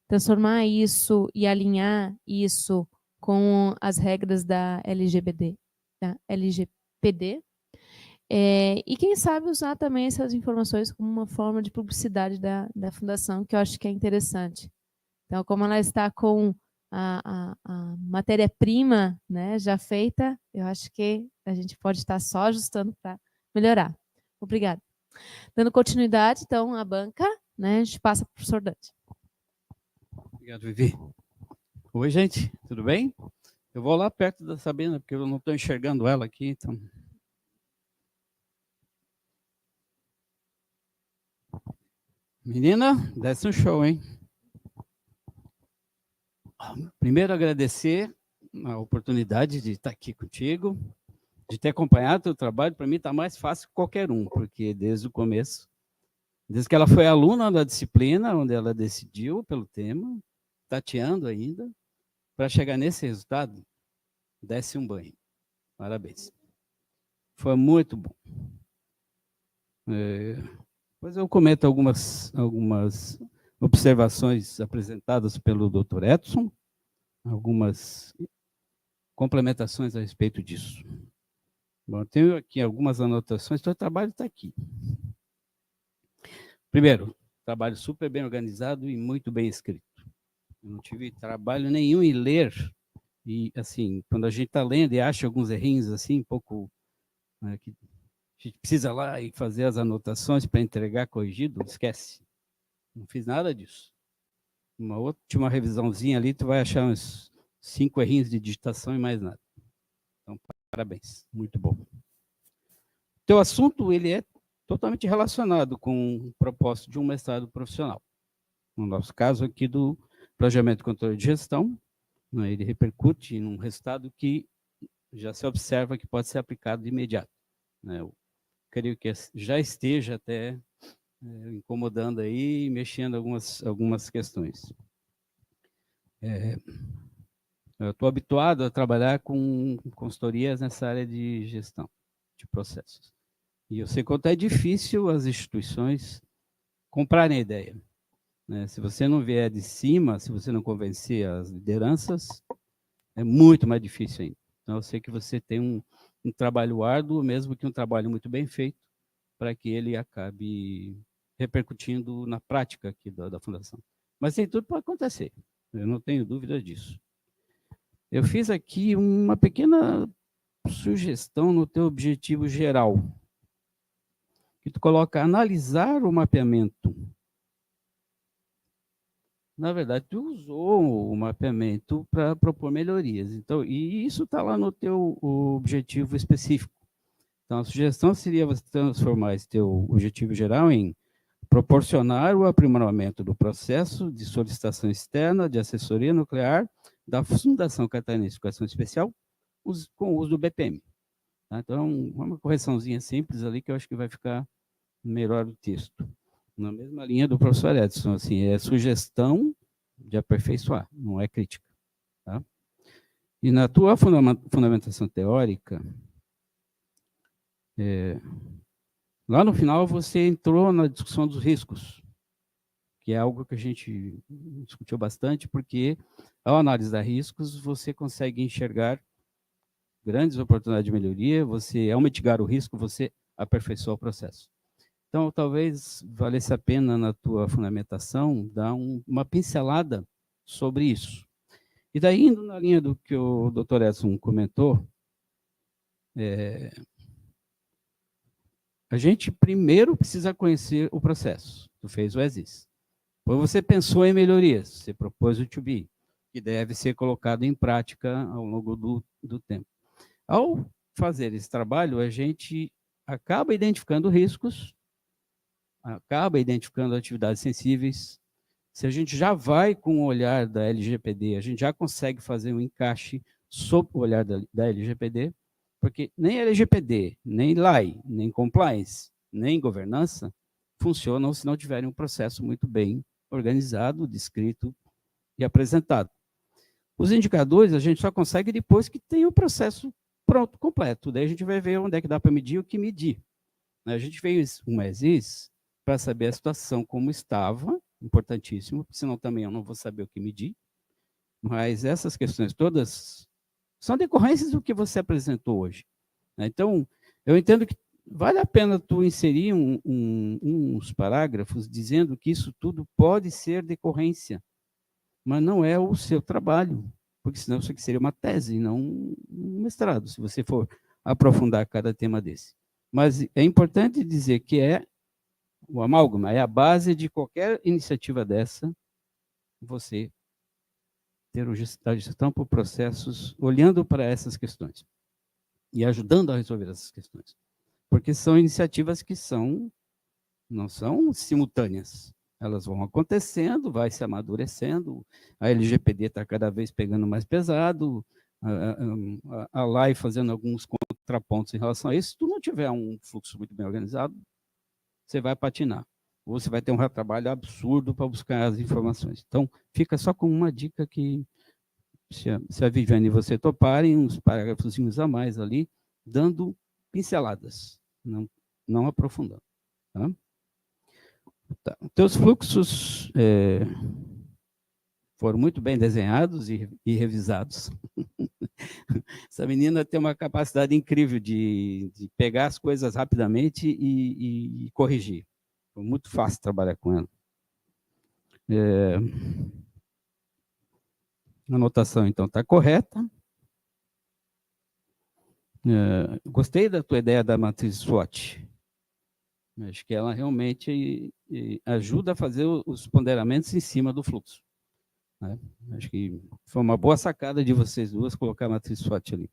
transformar isso e alinhar isso com as regras da LGPD, e quem sabe usar também essas informações como uma forma de publicidade da fundação, que eu acho que é interessante. Então, como ela está com a matéria-prima, né, já feita, eu acho que a gente pode estar só ajustando para melhorar. Obrigada. Dando continuidade, então, à banca, né, a gente passa para o professor Dante. Obrigado, Vivi. Oi, gente, tudo bem? Eu vou lá perto da Sabina, porque eu não estou enxergando ela aqui, então... Menina, desce um show, hein? Primeiro, agradecer a oportunidade de estar aqui contigo, de ter acompanhado o teu trabalho. Para mim está mais fácil que qualquer um, porque desde o começo, desde que ela foi aluna da disciplina, onde ela decidiu pelo tema, tateando ainda, para chegar nesse resultado, desce um banho. Parabéns. Foi muito bom. Depois eu comento algumas observações apresentadas pelo Dr. Edson, algumas complementações a respeito disso. Bom, eu tenho aqui algumas anotações, então o trabalho está aqui. Primeiro, trabalho super bem organizado e muito bem escrito. Eu não tive trabalho nenhum em ler, e assim, quando a gente está lendo e acha alguns errinhos assim, um pouco... que a gente precisa lá e fazer as anotações para entregar corrigido, esquece. Não fiz nada disso. Uma última revisãozinha ali, tu vai achar uns 5 errinhos de digitação e mais nada. Então, parabéns, muito bom. O teu assunto, ele é totalmente relacionado com o propósito de um mestrado profissional. No nosso caso aqui do planejamento e controle de gestão, né, ele repercute num resultado que já se observa que pode ser aplicado de imediato. Né? Eu creio que já esteja até incomodando aí, mexendo algumas questões. Eu estou habituado a trabalhar com consultorias nessa área de gestão de processos. E eu sei quanto é difícil as instituições comprarem a ideia. Né? Se você não vier de cima, se você não convencer as lideranças, é muito mais difícil ainda. Então, eu sei que você tem um trabalho árduo, mesmo que um trabalho muito bem feito, para que ele acabe repercutindo na prática aqui da fundação. Mas tem tudo para acontecer. Eu não tenho dúvida disso. Eu fiz aqui uma pequena sugestão no teu objetivo geral, que tu coloca analisar o mapeamento. Na verdade, tu usou o mapeamento para propor melhorias. Então, e isso está lá no teu objetivo específico. Então, a sugestão seria você transformar esse teu objetivo geral em proporcionar o aprimoramento do processo de solicitação externa de assessoria nuclear da Fundação Catarinense de Educação Especial com o uso do BPM. Tá? Então, uma correçãozinha simples ali que eu acho que vai ficar melhor o texto. Na mesma linha do professor Edson, assim, é sugestão de aperfeiçoar, não é crítica. Tá? E na tua fundamentação teórica, lá no final você entrou na discussão dos riscos, que é algo que a gente discutiu bastante, porque ao analisar riscos, você consegue enxergar grandes oportunidades de melhoria, ao mitigar o risco, você aperfeiçoa o processo. Então, talvez valesse a pena, na tua fundamentação, dar uma pincelada sobre isso. E daí, indo na linha do que o Dr. Edson comentou, a gente primeiro precisa conhecer o processo. Tu fez o ESIS. Depois você pensou em melhorias, você propôs o to-be, que deve ser colocado em prática ao longo do tempo. Ao fazer esse trabalho, a gente acaba identificando riscos, acaba identificando atividades sensíveis. Se a gente já vai com o olhar da LGPD, a gente já consegue fazer um encaixe sob o olhar da LGPD, porque nem LGPD, nem LAI, nem compliance, nem governança funcionam se não tiverem um processo muito bem organizado, descrito e apresentado. Os indicadores a gente só consegue depois que tem o processo pronto, completo. Daí a gente vai ver onde é que dá para medir e o que medir. A gente fez um ESIS para saber a situação como estava, importantíssimo, senão também eu não vou saber o que medir, mas essas questões todas são decorrências do que você apresentou hoje. Então, eu entendo que vale a pena tu inserir uns parágrafos dizendo que isso tudo pode ser decorrência, mas não é o seu trabalho, porque senão isso aqui seria uma tese, não um mestrado, se você for aprofundar cada tema desse. Mas é importante dizer que o amálgama é a base de qualquer iniciativa dessa, você ter a gestão por processos, olhando para essas questões e ajudando a resolver essas questões. Porque são iniciativas que não são simultâneas. Elas vão acontecendo, vai se amadurecendo, a LGPD está cada vez pegando mais pesado, a LAI fazendo alguns contrapontos em relação a isso. Se tu não tiver um fluxo muito bem organizado, você vai patinar. Ou você vai ter um trabalho absurdo para buscar as informações. Então, fica só com uma dica que, se a Viviane e você toparem, uns parágrafozinhos a mais ali, dando pinceladas, não aprofundando. Tá? Tá. Teus fluxos foram muito bem desenhados e revisados. Essa menina tem uma capacidade incrível de pegar as coisas rapidamente e corrigir. Foi muito fácil trabalhar com ela. A anotação, então, está correta. Gostei da tua ideia da matriz SWOT. Acho que ela realmente ajuda a fazer os ponderamentos em cima do fluxo. Né? Acho que foi uma boa sacada de vocês duas colocar a matriz SWOT ali.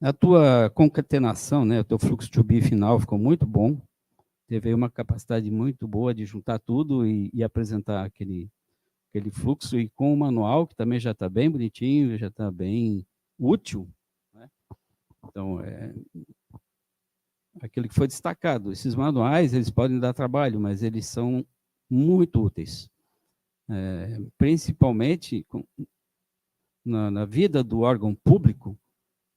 A tua concatenação, né, o teu fluxo to be final ficou muito bom. Teve uma capacidade muito boa de juntar tudo e apresentar aquele fluxo, e com o manual, que também já está bem bonitinho, já está bem útil. Né? Então, aquilo que foi destacado. Esses manuais, eles podem dar trabalho, mas eles são muito úteis. Principalmente na vida do órgão público,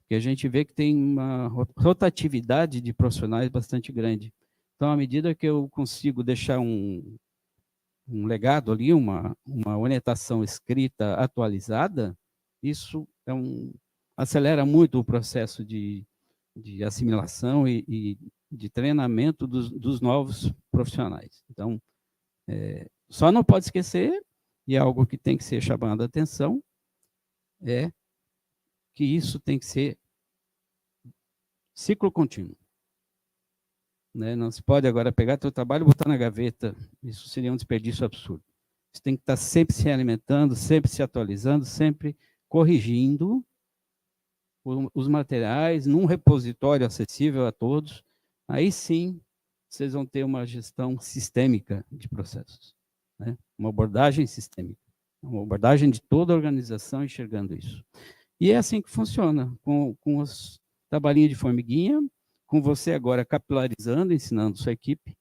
que a gente vê que tem uma rotatividade de profissionais bastante grande. Então, à medida que eu consigo deixar um legado ali, uma orientação escrita atualizada, isso acelera muito o processo de assimilação e de treinamento dos novos profissionais. Então, Só não pode esquecer, e é algo que tem que ser chamado a atenção, é que isso tem que ser ciclo contínuo. Né? Não se pode agora pegar teu trabalho e botar na gaveta. Isso seria um desperdício absurdo. Você tem que estar sempre se alimentando, sempre se atualizando, sempre corrigindo os materiais num repositório acessível a todos. Aí sim, vocês vão ter uma gestão sistêmica de processos. Né? Uma abordagem sistêmica. Uma abordagem de toda a organização enxergando isso. E é assim que funciona, com os trabalhinhos de formiguinha, com você agora capilarizando, ensinando sua equipe,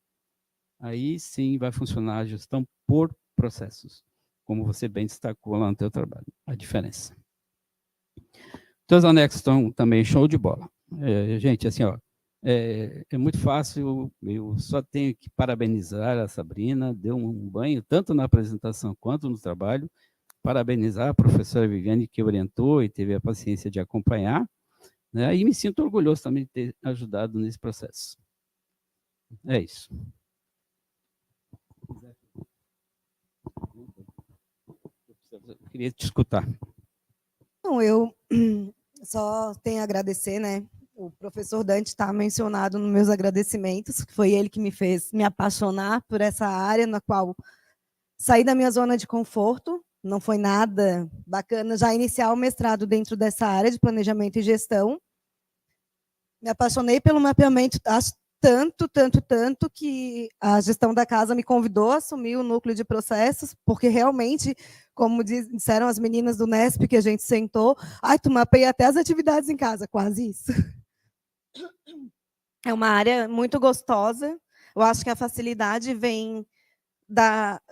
aí sim vai funcionar a gestão por processos, como você bem destacou lá no teu trabalho, a diferença. Teus anexos estão também show de bola. Gente, assim, ó, é muito fácil, eu só tenho que parabenizar a Sabrina, deu um banho tanto na apresentação quanto no trabalho, parabenizar a professora Viviane que orientou e teve a paciência de acompanhar, né? E me sinto orgulhoso também de ter ajudado nesse processo. É isso. Eu queria te escutar. Não, eu só tenho a agradecer, né? O professor Dante está mencionado nos meus agradecimentos, que foi ele que me fez me apaixonar por essa área, na qual saí da minha zona de conforto, não foi nada bacana já iniciar o mestrado dentro dessa área de planejamento e gestão. Me apaixonei pelo mapeamento, acho tanto que a gestão da casa me convidou a assumir o núcleo de processos, porque realmente, como disseram as meninas do Nesp que a gente sentou, tu mapeia até as atividades em casa, quase isso. É uma área muito gostosa, eu acho que a facilidade vem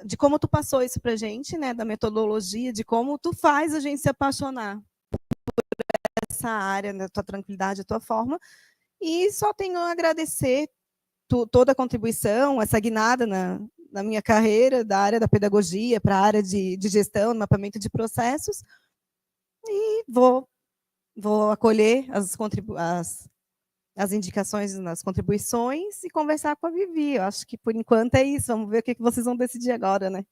de como tu passou isso para a gente, né, da metodologia, de como tu faz a gente se apaixonar por essa área, da tua tranquilidade, a tua forma, e só tenho a agradecer toda a contribuição, essa guinada na minha carreira, da área da pedagogia para a área de gestão, mapeamento de processos, e vou acolher as indicações nas contribuições e conversar com a Vivi. Eu acho que, por enquanto, é isso. Vamos ver o que vocês vão decidir agora, né?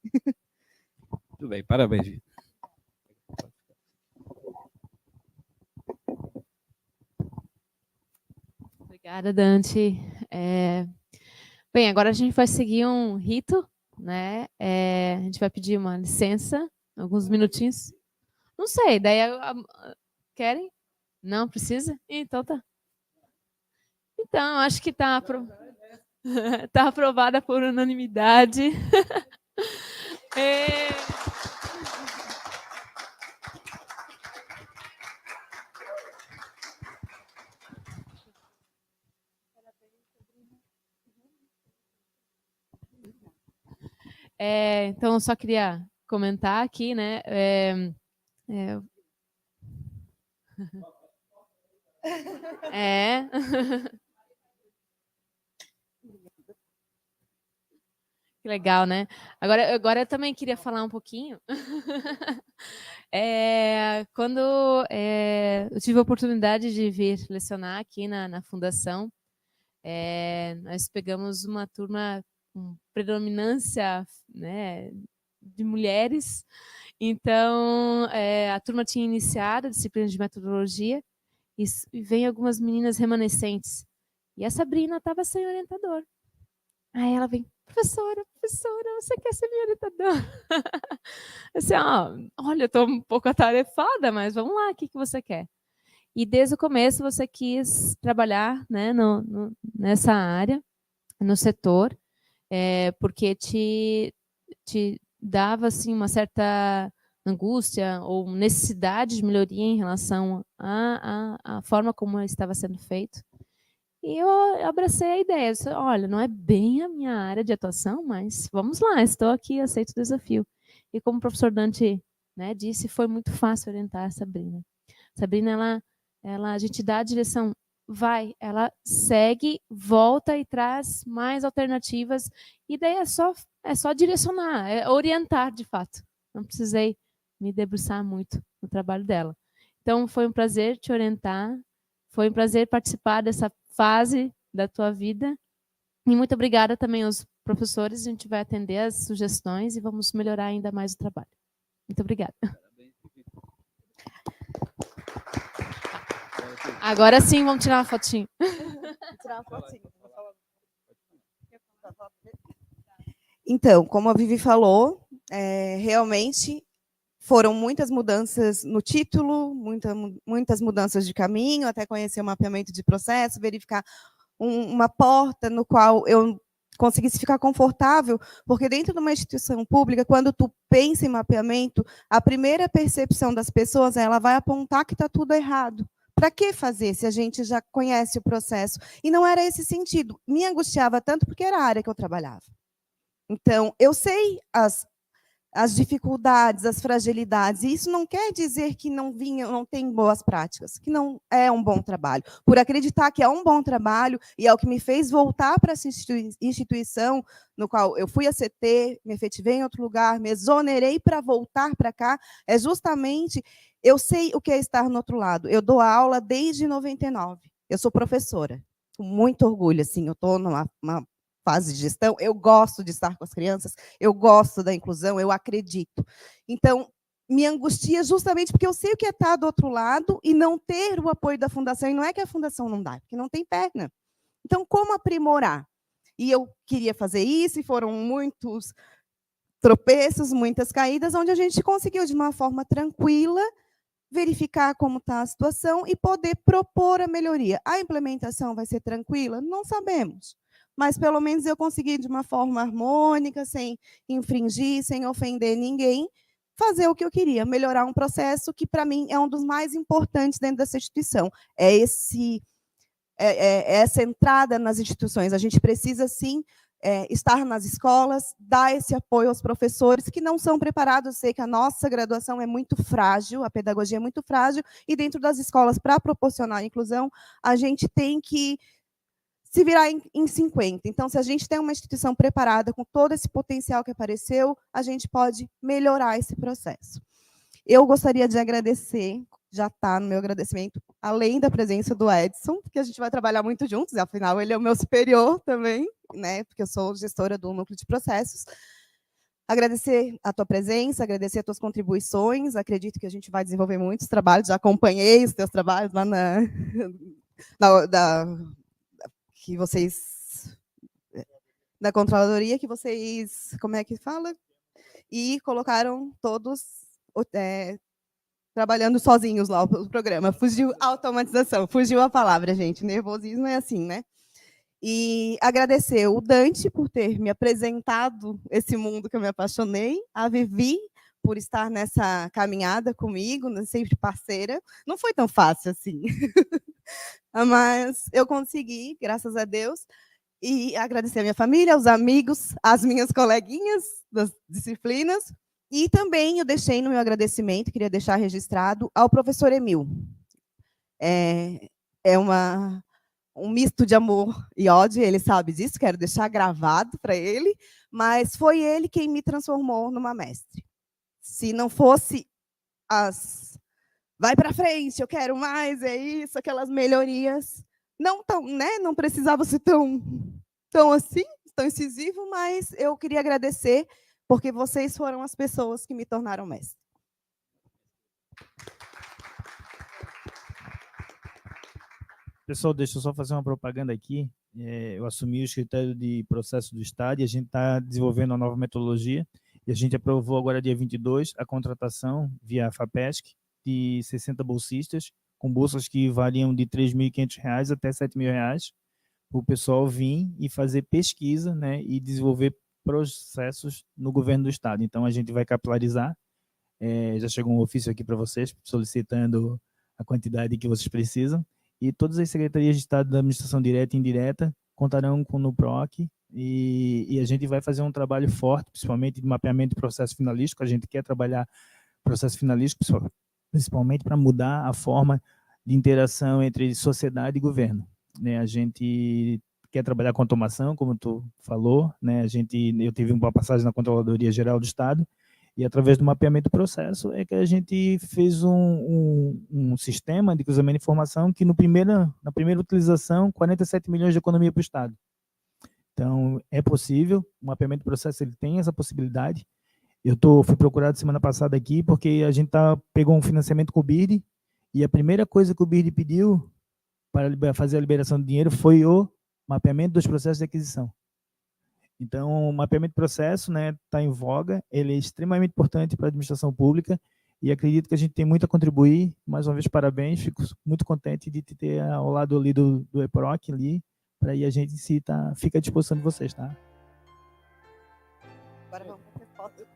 Tudo bem, parabéns, Vivi. Obrigada, Dante. Bem, agora a gente vai seguir um rito, né? A gente vai pedir uma licença, alguns minutinhos. Não sei, daí querem? Não precisa? Então tá. Então, acho que está tá aprovada por unanimidade. Então, eu só queria comentar aqui, né? Que legal, né? Agora eu também queria falar um pouquinho. Quando eu tive a oportunidade de vir lecionar aqui na Fundação, nós pegamos uma turma com predominância, né, de mulheres. Então, a turma tinha iniciado a disciplina de metodologia e vem algumas meninas remanescentes. E a Sabrina estava sem orientador. Aí ela vem, professora, você quer ser minha orientadora? Assim, olha, eu estou um pouco atarefada, mas vamos lá, o que você quer? E desde o começo você quis trabalhar, né, nessa área, no setor, porque te dava assim, uma certa angústia ou necessidade de melhoria em relação à forma como estava sendo feito. E eu abracei a ideia, disse, olha, não é bem a minha área de atuação, mas vamos lá, estou aqui, aceito o desafio. E como o professor Dante, né, disse, foi muito fácil orientar a Sabrina. Sabrina, a gente dá a direção, ela segue, volta e traz mais alternativas, e daí é só direcionar, orientar de fato. Não precisei me debruçar muito no trabalho dela. Então, foi um prazer te orientar, foi um prazer participar dessa fase da tua vida, e muito obrigada também aos professores, a gente vai atender as sugestões e vamos melhorar ainda mais o trabalho. Muito obrigada. Agora sim, vamos tirar uma fotinho. Então, como a Vivi falou, realmente foram muitas mudanças no título, muitas mudanças de caminho, até conhecer o mapeamento de processo, verificar uma porta no qual eu conseguisse ficar confortável, porque dentro de uma instituição pública, quando tu pensa em mapeamento, a primeira percepção das pessoas, ela vai apontar que está tudo errado. Para que fazer se a gente já conhece o processo? E não era esse sentido. Me angustiava tanto porque era a área que eu trabalhava. Então, eu sei as dificuldades, as fragilidades, e isso não quer dizer que não tem boas práticas, que não é um bom trabalho. Por acreditar que é um bom trabalho, e é o que me fez voltar para essa instituição, no qual eu fui a CT, me efetivei em outro lugar, me exonerei para voltar para cá, é justamente, eu sei o que é estar no outro lado. Eu dou aula desde 99, eu sou professora, com muito orgulho, assim, eu estou numa fase de gestão, eu gosto de estar com as crianças, eu gosto da inclusão, eu acredito. Então, me angustia justamente porque eu sei o que é estar do outro lado e não ter o apoio da fundação, e não é que a fundação não dá, porque não tem perna. Então, como aprimorar? E eu queria fazer isso, e foram muitos tropeços, muitas caídas, onde a gente conseguiu, de uma forma tranquila, verificar como está a situação e poder propor a melhoria. A implementação vai ser tranquila? Não sabemos. Mas, pelo menos, eu consegui, de uma forma harmônica, sem infringir, sem ofender ninguém, fazer o que eu queria, melhorar um processo que, para mim, é um dos mais importantes dentro dessa instituição. É essa entrada nas instituições. A gente precisa, sim, estar nas escolas, dar esse apoio aos professores que não são preparados. Eu sei que a nossa graduação é muito frágil, a pedagogia é muito frágil, e dentro das escolas, para proporcionar a inclusão, a gente tem que se virar em 50. Então, se a gente tem uma instituição preparada com todo esse potencial que apareceu, a gente pode melhorar esse processo. Eu gostaria de agradecer, já está no meu agradecimento, além da presença do Edson, porque a gente vai trabalhar muito juntos, afinal, ele é o meu superior também, né, porque eu sou gestora do núcleo de processos. Agradecer a tua presença, agradecer as tuas contribuições, acredito que a gente vai desenvolver muitos trabalhos, já acompanhei os teus trabalhos lá que vocês, da controladoria, que vocês, como é que fala? E colocaram todos trabalhando sozinhos lá o programa. Fugiu a automatização, fugiu a palavra, gente. Nervosismo é assim, né? E agradecer o Dante por ter me apresentado esse mundo que eu me apaixonei, a Vivi por estar nessa caminhada comigo, sempre parceira. Não foi tão fácil assim, mas eu consegui, graças a Deus. E agradecer a minha família, aos amigos, às minhas coleguinhas das disciplinas. E também eu deixei no meu agradecimento, queria deixar registrado, ao professor Emil. É um misto de amor e ódio, ele sabe disso, quero deixar gravado para ele, mas foi ele quem me transformou numa mestre. Se não fosse vai para frente, eu quero mais, é isso, aquelas melhorias, não precisava ser tão assim, tão incisivo, mas eu queria agradecer, porque vocês foram as pessoas que me tornaram mestre. Pessoal, deixa eu só fazer uma propaganda aqui. Eu assumi o escritório de processo do Estado e a gente está desenvolvendo uma nova metodologia. E a gente aprovou agora, dia 22, a contratação via FAPESC de 60 bolsistas, com bolsas que variam de R$ 3.500 até R$ 7.000, para o pessoal vir e fazer pesquisa, né, e desenvolver processos no governo do Estado. Então, a gente vai capilarizar. Já chegou um ofício aqui para vocês, solicitando a quantidade que vocês precisam. E todas as secretarias de Estado da administração direta e indireta contarão com o NUPROC, e a gente vai fazer um trabalho forte, principalmente de mapeamento de processo finalístico. A gente quer trabalhar processo finalístico, principalmente para mudar a forma de interação entre sociedade e governo, né? A gente quer trabalhar com automação, como tu falou, né? Eu tive uma passagem na Controladoria Geral do Estado, e através do mapeamento do processo é que a gente fez um sistema de cruzamento de informação que na primeira utilização, 47 milhões de economia para o Estado. Então, é possível, o mapeamento do processo ele tem essa possibilidade. Fui procurado semana passada aqui porque a gente pegou um financiamento com o BIRD e a primeira coisa que o BIRD pediu para fazer a liberação do dinheiro foi o mapeamento dos processos de aquisição. Então, o mapeamento de processo, né, está em voga, ele é extremamente importante para a administração pública e acredito que a gente tem muito a contribuir. Mais uma vez, parabéns, fico muito contente de te ter ao lado ali do EPROC ali, para aí a gente fica à disposição de vocês, tá? Agora vamos fazer foto.